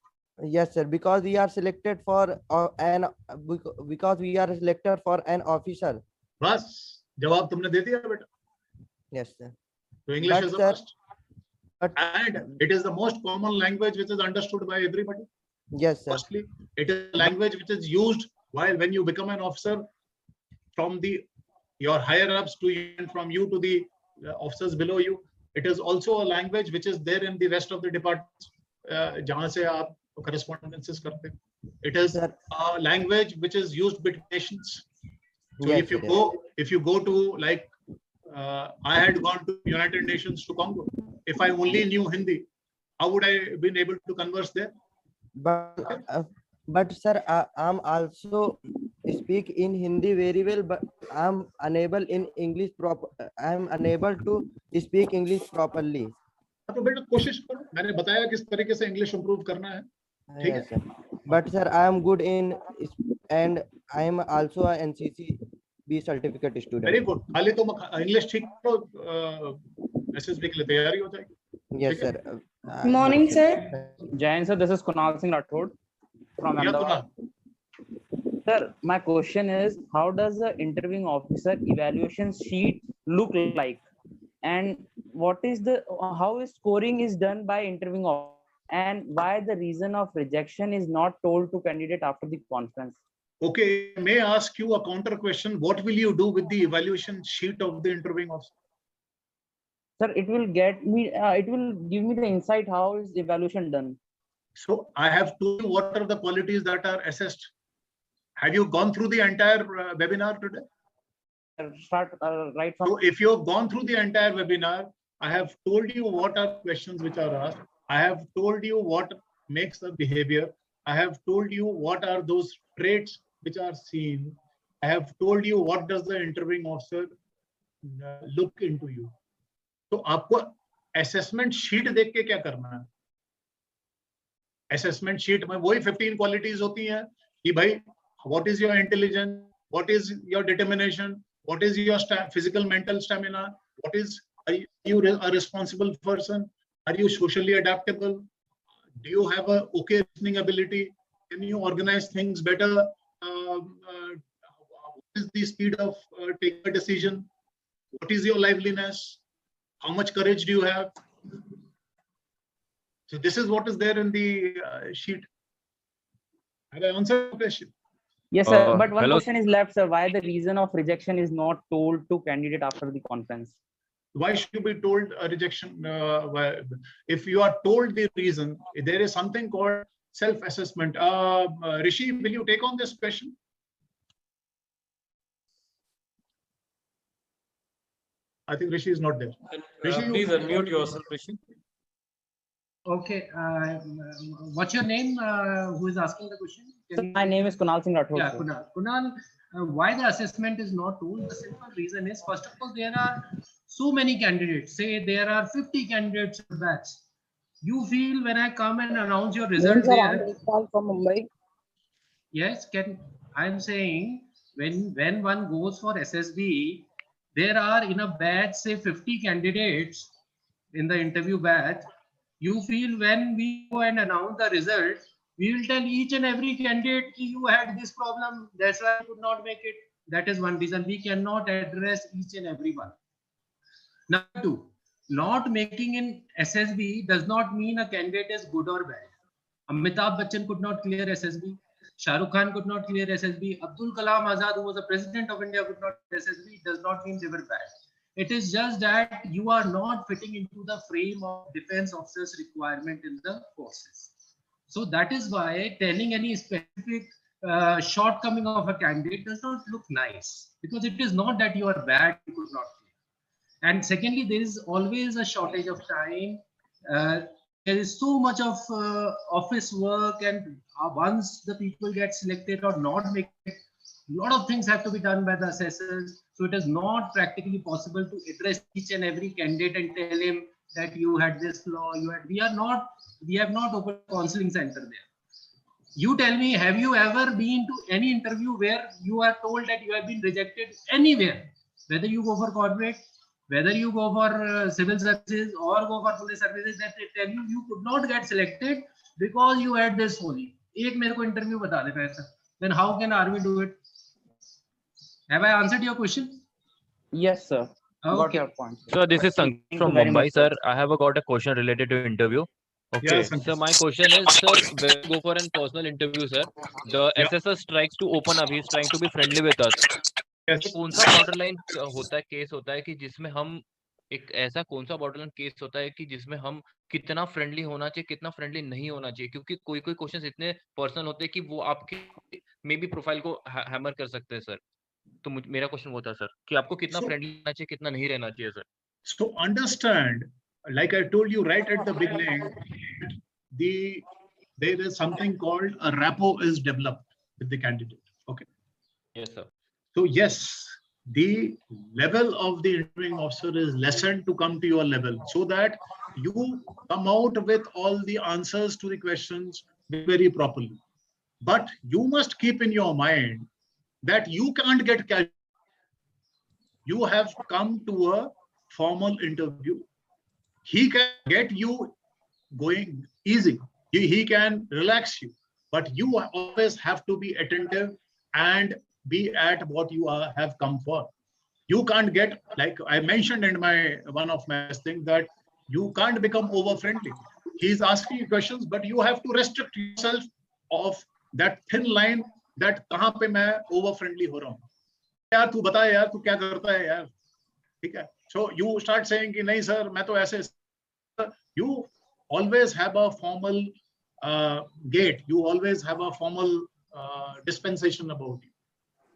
Yes, sir. Because we are selected for because we are selected for an officer. बस जवाब तुमने दे दिया बेटा. Yes, sir. So English But is a sir, must, and it is the most common language which is understood by everybody. Yes, sir. Firstly, it is a language which is used while when you become an officer, from your higher ups to you, and from you to the officers below you. It is also a language which is there in the rest of the departments, जहाँ से आप correspondences करते हैं. It is a language which is used between nations. So Yes, if you go to, like, I had gone to United Nations to Congo. If I only knew Hindi, how would I been able to converse there? But sir, I'm also speak in Hindi very well, but I'm unable in English proper. I'm unable to speak English properly. तो बेटा कोशिश करो, मैंने बताया किस तरीके से English improve करना है. ठीक Yes, sir. But sir, I am good in, and I am also a NCC B certificate student. Very good. खाली तुम इंग्लिश ठीक करो, SSB के लिए तैयारी हो जाएगी. Yes, sir. Morning, sir. Jain sir, this is Kunal Singh Rathod from Ahmedabad. Sir, my question is, how does the interviewing officer evaluation sheet look like, and what is how is scoring is done by interviewing officer, and why the reason of rejection is not told to candidate after the conference? Okay, may I ask you a counter question? What will you do with the evaluation sheet of the interviewing officer? Sir, it will give me the insight how is evaluation done. So I have told you what are the qualities that are assessed. Have you gone through the entire webinar today? Right from. So if you have gone through the entire webinar, I have told you what are questions which are asked. I have told you what makes the behavior. I have told you what are those traits which are seen. I have told you what does the interviewing officer look into you. तो आपको assessment sheet देख के क्या करना है? Assessment sheet में वही 15 qualities होती हैं कि भाई what is your intelligence, what is your determination, what is your physical mental stamina, are you a responsible person, are you socially adaptable, do you have a okay listening ability, can you organize things better, what is the speed of taking a decision, what is your liveliness, how much courage do you have? So this is what is there in the sheet. Have I answered the question? Yes, sir. But one question is left, sir. Why the reason of rejection is not told to candidate after the conference? Why should you be told a rejection? If you are told the reason, there is something called self-assessment. Rishi, will you take on this question? I think Rishi is not there. Rishi, please unmute yourself, Rishi. Okay. What's your name? Who is asking the question? My name is Kunal Singh Rathod. Yeah, Kunal. Kunal, why the assessment is not told? The simple reason is, first of all, there are so many candidates. Say there are 50 candidates per batch. You feel when I come and announce your result there. From Mumbai. Yes, I'm saying when one goes for SSB, there are in a batch, say 50 candidates in the interview batch. You feel when we go and announce the result, we will tell each and every candidate you had this problem, that's why you could not make it. That is one reason we cannot address each and every one. Number two, not making in SSB does not mean a candidate is good or bad. Amitabh Bachchan could not clear SSB. Shah Rukh Khan could not clear SSB. Abdul Kalam Azad, who was the president of India, could not clear SSB. Does not mean they were bad. It is just that you are not fitting into the frame of defense officers requirement in the courses. So that is why telling any specific shortcoming of a candidate does not look nice, because it is not that you are bad, you could not clear. And secondly, there is always a shortage of time. There is so much of office work, and once the people get selected or not make it, a lot of things have to be done by the assessors. So it is not practically possible to address each and every candidate and tell him that you had this flaw, we have not opened a counseling center there. You tell me, have you ever been to any interview where you are told that you have been rejected anywhere, whether you go for corporate whether you go for civil services or go for police services, that they tell you could not get selected because you had this only. एक मेरे को interview बता देता है ऐसा. Then how can army do it? Have I answered your question? Yes, sir. Got Okay. your point. So this is Thank Sanket you from very Mumbai, much, sir. I have got a question related to interview. Okay, Sanket. so my question is, sir, when we go for a personal interview, sir, the Yeah. assessor tries to open up. He is trying to be friendly with us. Yes. ये कौन सा borderline होता है, case होता है कि जिसमें हम एक ऐसा कौन सा borderline केस होता है कि जिसमें हम कितना फ्रेंडली होना चाहिए, कितना फ्रेंडली नहीं होना चाहिए, क्योंकि कोई कोई क्वेश्चंस इतने पर्सनल होते हैं कि वो आपके मे बी प्रोफाइल को हैमर कर सकते हैं, सर. तो मेरा क्वेश्चन वो था, सर, कि आपको कितना So- फ्रेंडली रहना चाहिए, कितना नहीं रहना चाहिए, sir. So understand, like I told you right at the beginning, there is something called a rapport is developed with the candidate. Okay. Yes, sir. So yes, the level of the interviewing officer is lessened to come to your level, so that you come out with all the answers to the questions very properly. But you must keep in your mind that you can't get casual. You have come to a formal interview. He can get you going easy. He can relax you, but you always have to be attentive and be at what you have come for. You can't get, like I mentioned in my one of my things, that you can't become over friendly. He's asking you questions, but you have to restrict yourself of that thin line that कहाँ पे मैं over friendly हो रहा हूँ. यार तू बता यार तू क्या करता है यार, ठीक है? So you start saying कि नहीं sir मैं तो ऐसे. You always have a formal gate. You always have a formal dispensation about you.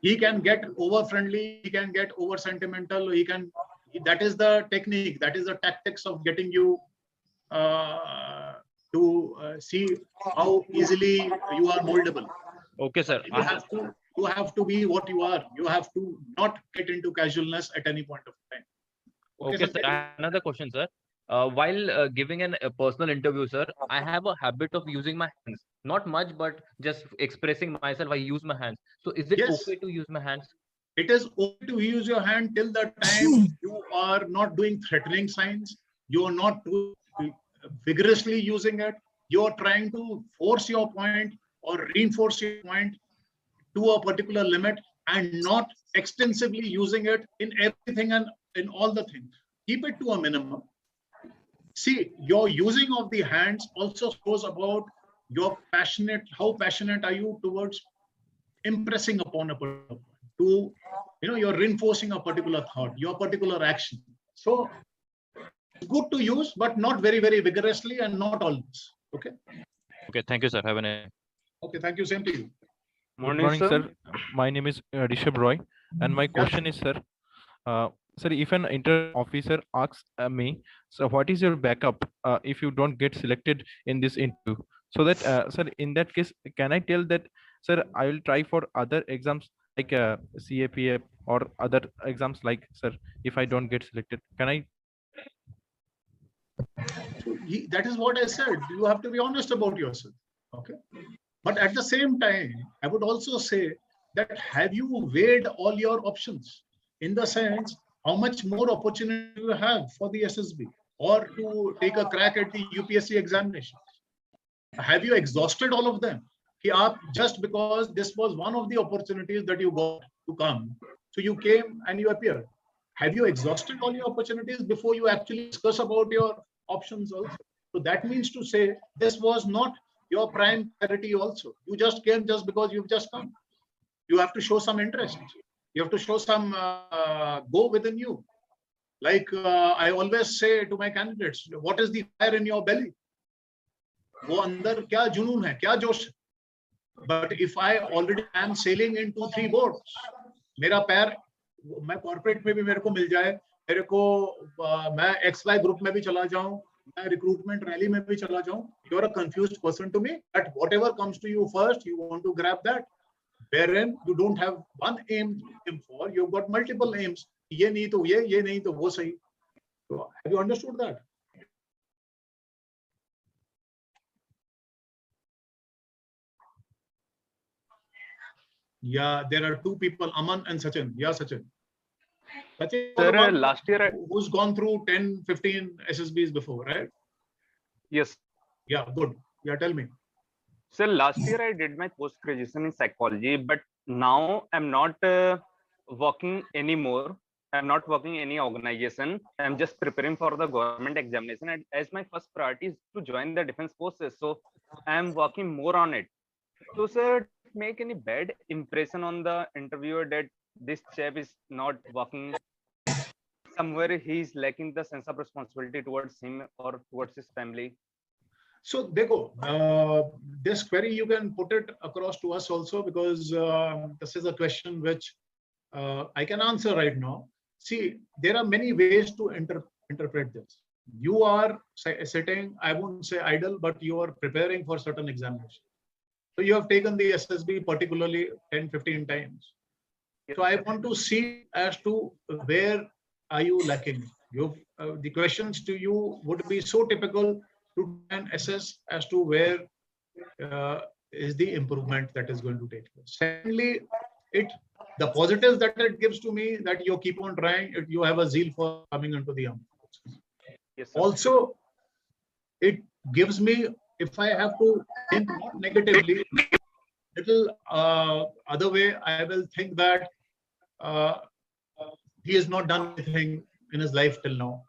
He can get over friendly, he can get over sentimental, he can, that is the technique, that is the tactics of getting you to see how easily you are moldable. Okay, sir. You have to be what you are. You have to not get into casualness at any point of time. Okay, sir. I have another question, sir. While giving a personal interview, sir, I have a habit of using my hands. Not much, but just expressing myself, I use my hands. So is it Yes. okay to use my hands? It is okay to use your hand till the time you are not doing threatening signs. You are not vigorously using it. You are trying to force your point or reinforce your point to a particular limit and not extensively using it in everything and in all the things. Keep it to a minimum. See, your using of the hands also shows about your passionate, how passionate are you towards impressing upon a particular point, to, you're reinforcing a particular thought, your particular action. So it's good to use, but not very, very vigorously and not always. Okay. Okay, thank you, sir. Have a nice. Okay, thank you. Same to you. Morning, sir. My name is Rishabh Roy, and my question is, sir, sir, if an inter officer asks me, so what is your backup if you don't get selected in this interview? So that, sir, in that case, can I tell that, sir, I will try for other exams like CAPF or other exams like, sir, if I don't get selected, can I? So that is what I said. You have to be honest about yourself. Okay. But at the same time, I would also say that have you weighed all your options, in the sense how much more opportunity you have for the SSB or to take a crack at the UPSC examinations? Have you exhausted all of them? Just because this was one of the opportunities that you got to come, so you came and you appeared. Have you exhausted all your opportunities before you actually discuss about your options also? So that means to say this was not your prime priority also. You just came just because you've just come. You have to show some interest. You have to show some go within you. Like I always say to my candidates, what is the fire in your belly? वो अंदर क्या जुनून है, क्या जोश है? But if I already am sailing in 2-3 boats, मेरा पैर, मैं कॉर्पोरेट में भी मेरे को मिल जाए, मेरे को मैं XY ग्रुप में भी चला जाऊं, मैं रिक्रूटमेंट रैली में भी चला जाऊं, you're a confused person to me. That whatever comes to you first, you want to grab that. Wherein you don't have one aim for, you've got multiple aims. ये नहीं तो ये नहीं तो वो सही. So have you understood that? Yeah, there are two people, Aman and Sachin. Yeah, Sachin. Sachin, Sir, you're the one last year, who's gone through 10, 15 SSBs before, right? yes. Yeah, good. Yeah, tell me. Sir, last year I did my post-graduation in psychology, but now I'm not working anymore. I'm not working in any organization. I'm just preparing for the government examination. And as my first priority is to join the defense forces, so I'm working more on it. So, sir, make any bad impression on the interviewer that this chap is not working somewhere, he's lacking the sense of responsibility towards him or towards his family? So, Dekho, this query you can put it across to us also, because this is a question which I can answer right now. See, there are many ways to interpret this. You are sitting, I won't say idle, but you are preparing for certain examinations. So you have taken the SSB particularly 10, 15 times. So I want to see as to where are you lacking. The questions to you would be so typical to assess as to where is the improvement that is going to take place. Secondly, the positives that it gives to me, that you keep on trying, you have a zeal for coming into the armed forces. Yes, sir. Also, it gives me, if I have to think not negatively, little other way, I will think that he has not done anything in his life till now.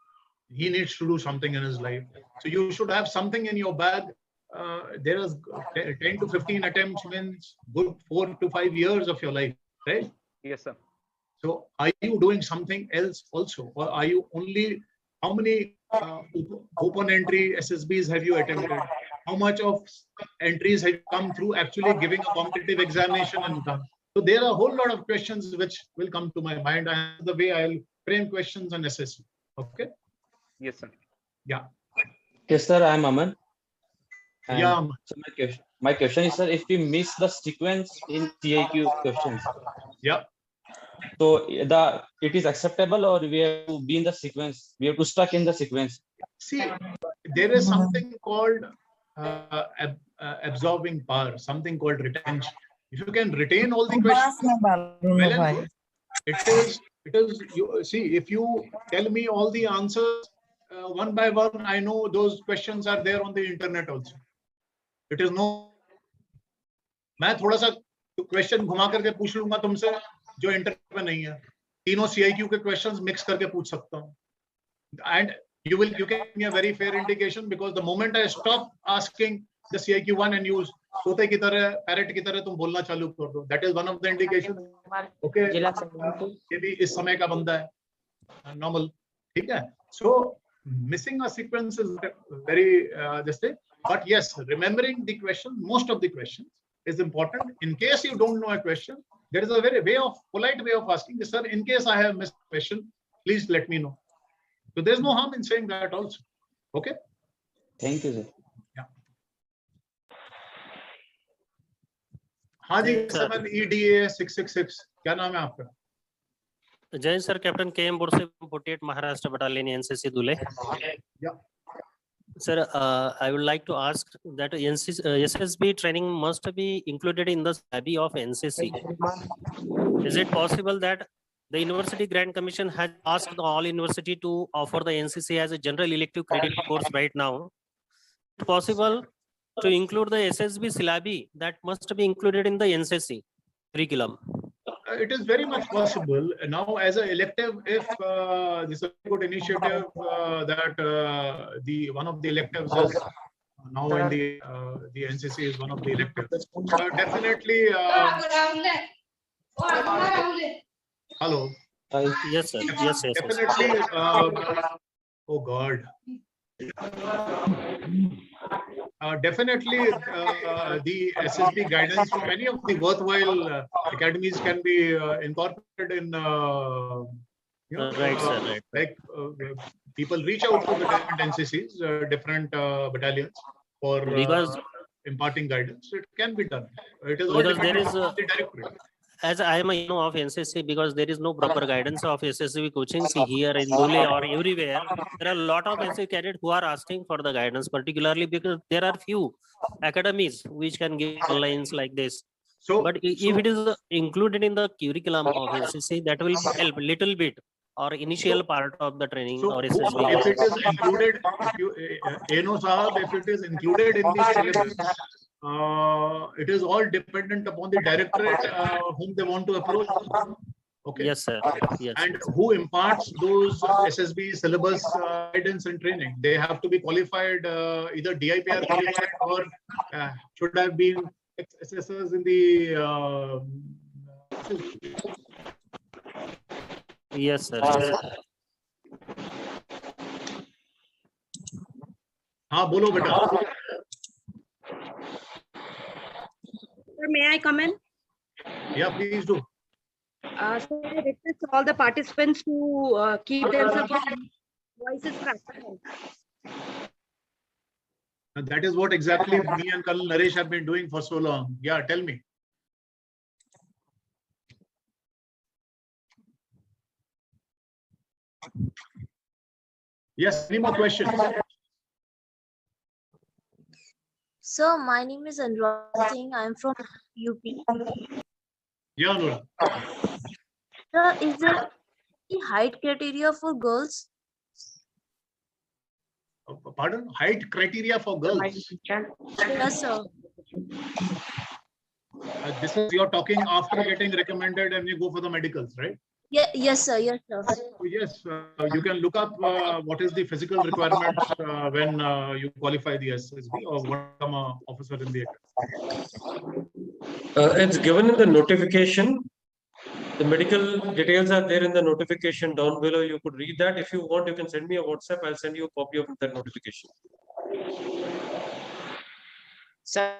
He needs to do something in his life. So you should have something in your bag. There is 10 to 15 attempts means good 4 to 5 years of your life, right? Yes, sir. So are you doing something else also? Or are you only, how many open entry SSBs have you attempted? How much of entries have come through actually giving a competitive examination and done? So there are a whole lot of questions which will come to my mind, and the way I'll frame questions and assess you. Okay? Yes, sir. Yeah. Yes, sir, I'm Aman. And Yeah, Aman. so my question is, sir, if we miss the sequence in CIQ questions, yeah, so it is acceptable, or we have to be in the sequence? We have to stuck in the sequence. See, there is something called absorbing power, something called retention. If you can retain all the questions, well and good. It is you see, if you tell me all the answers one by one, I know those questions are there on the internet also. It is no, मैं थोड़ा सा question घुमा करके पूछ लूंगा तुमसे जो internet पे नहीं है. तीनों CIQ के क्वेश्चंस मिक्स करके पूछ सकता हूँ. And you can give me a very fair indication, because the moment I stop asking the CIQ1 and you तोते की तरह, पैरेट की तरह तुम बोलना चालू कर दो, that is one of the indications. Okay, ये भी इस समय का बंदा है, normal, ठीक है. So missing a sequence is very this thing, but yes, remembering the question, most of the questions is important. In case you don't know a question, there is a very polite way of asking, sir, in case I have missed a question, please let me know. So there's no harm in saying that also. Okay. Thank you, sir. Yeah. हाँ जी, 7 EDA 666, क्या नाम है आपका? Jain sir, captain KM board से 48 Maharashtra battalion NCC दूल्हे. Yeah. Sir, I would like to ask that SSB training must be included in the SABI of NCC. Is it possible that the University Grant Commission has asked all university to offer the NCC as a general elective credit course right now? Is it possible to include the SSB syllabi that must be included in the NCC curriculum? It is very much possible now as an elective. If this is a good initiative that one of the electives is now in the NCC is one of the electives. Definitely. Hello. Yes, sir. Yes. Definitely. Oh God. Definitely, the SSB guidance from any of the worthwhile academies can be incorporated in. Right, sir. Right. Like people reach out to the different NCCs, different battalions for imparting guidance. It can be done. It is all because there is the directorate. As I am of NCC, because there is no proper guidance of SSB coaching here in Dhule or everywhere. There are a lot of NCC cadets who are asking for the guidance, particularly because there are few academies which can give lines like this. So, but if it is included in the curriculum of NCC, that will help a little bit. or initial part of the training So or if SSB? it is included, if you, Sahab, if it is included in the syllabus, it is all dependent upon the directorate whom they want to approach. Okay. Yes, sir. Yes. And who imparts those SSB syllabus guidance and training? They have to be qualified, either DIPR qualified or should have been SSS in the. Yes, sir. Yes, sir. हाँ बोलो बेटा. Sir, may I come in? Yeah, please do. So I request all the participants to keep themselves voices practical. And that is what exactly me and Colonel Naresh have been doing for so long. Yeah, tell me. Yes, any more questions? Sir, my name is Anurag Singh. I'm from UP. Yeah, Anurag. Sir, is there any height criteria for girls? Pardon? Height criteria for girls? Yes, sir. This is you're talking after getting recommended and you go for the medicals, right? Yeah, yes, sir. Yes, sir. So yes, you can look up what is the physical requirements when you qualify the SSB or become an officer in the It's given in the notification. The medical details are there in the notification down below. You could read that. If you want, you can send me a WhatsApp. I'll send you a copy of that notification. Sir.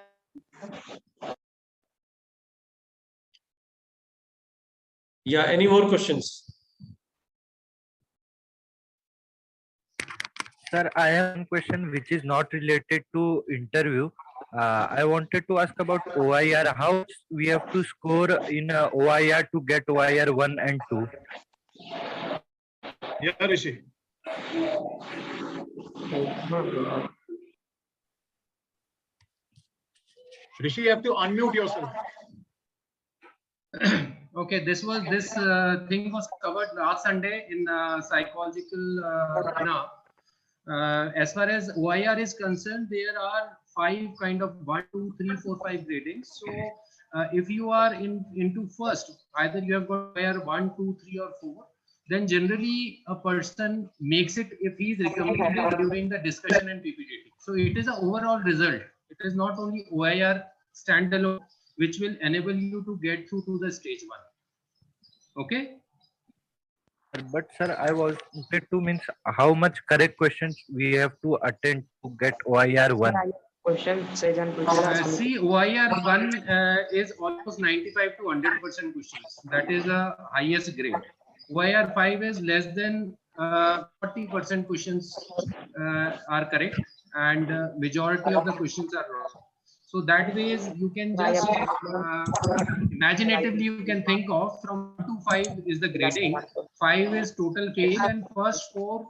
Yeah, any more questions? Sir, I have one question which is not related to interview. I wanted to ask about OIR. How we have to score in OIR to get OIR 1 and 2? Yeah, Rishi. Rishi, you have to unmute yourself. Okay, this thing was covered last Sunday in psychological webinar. As far as OIR is concerned, there are 5 kind of 1, 2, 3, 4, 5 gradings. So if you are into first, either you have got OIR 1, 2, 3, or 4, then generally a person makes it if he is recommended during the discussion and PPT. So it is an overall result. It is not only OIR standalone, which will enable you to get through to the stage 1. Okay. But sir, I wanted to means how much correct questions we have to attend to get OIR 1. See, OIR 1 is almost 95 to 100% questions. That is the highest grade. OIR 5 is less than 40% questions are correct, and majority of the questions are wrong. So that way you can just imaginatively you can think of from 1 to 5 is the grading, 5 is total fail, and first 4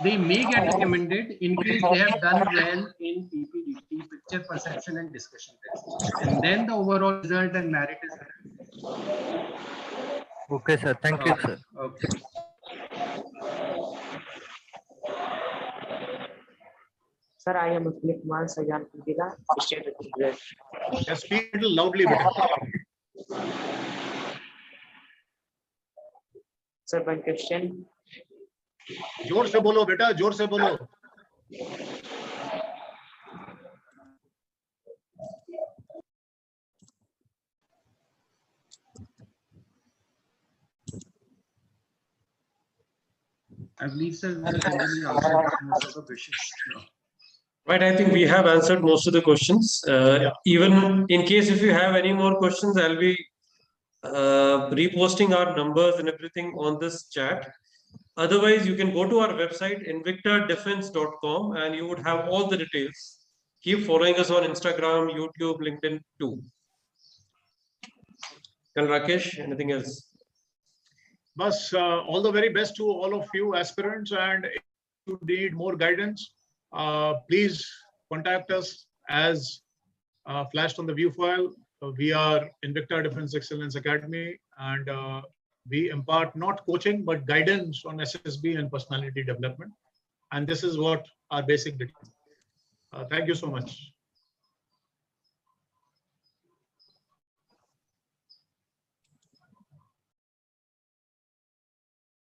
they may get recommended in case they have done well in PPDT, picture perception and discussion test, and then the overall result and merit is. Okay, sir. Thank you, sir. Okay. Sir, I am Muslim Kumar Sajan Kundila, state representative. Just speak a little loudly, better. Sir, one question. जोर से बोलो बेटा, जोर से बोलो. I believe, sir, we have generally answered most of the questions. No. Right, I think we have answered most of the questions. Even in case if you have any more questions, I'll be reposting our numbers and everything on this chat. Otherwise, you can go to our website, invictadefense.com, and you would have all the details. Keep following us on Instagram, YouTube, LinkedIn too. Rakesh, anything else? Bas, all the very best to all of you aspirants, and if you need more guidance, please contact us as flashed on the view file. We are Invicta Defense Excellence Academy, and We impart not coaching, but guidance on SSB and personality development. And this is what our basic did. Thank you so much.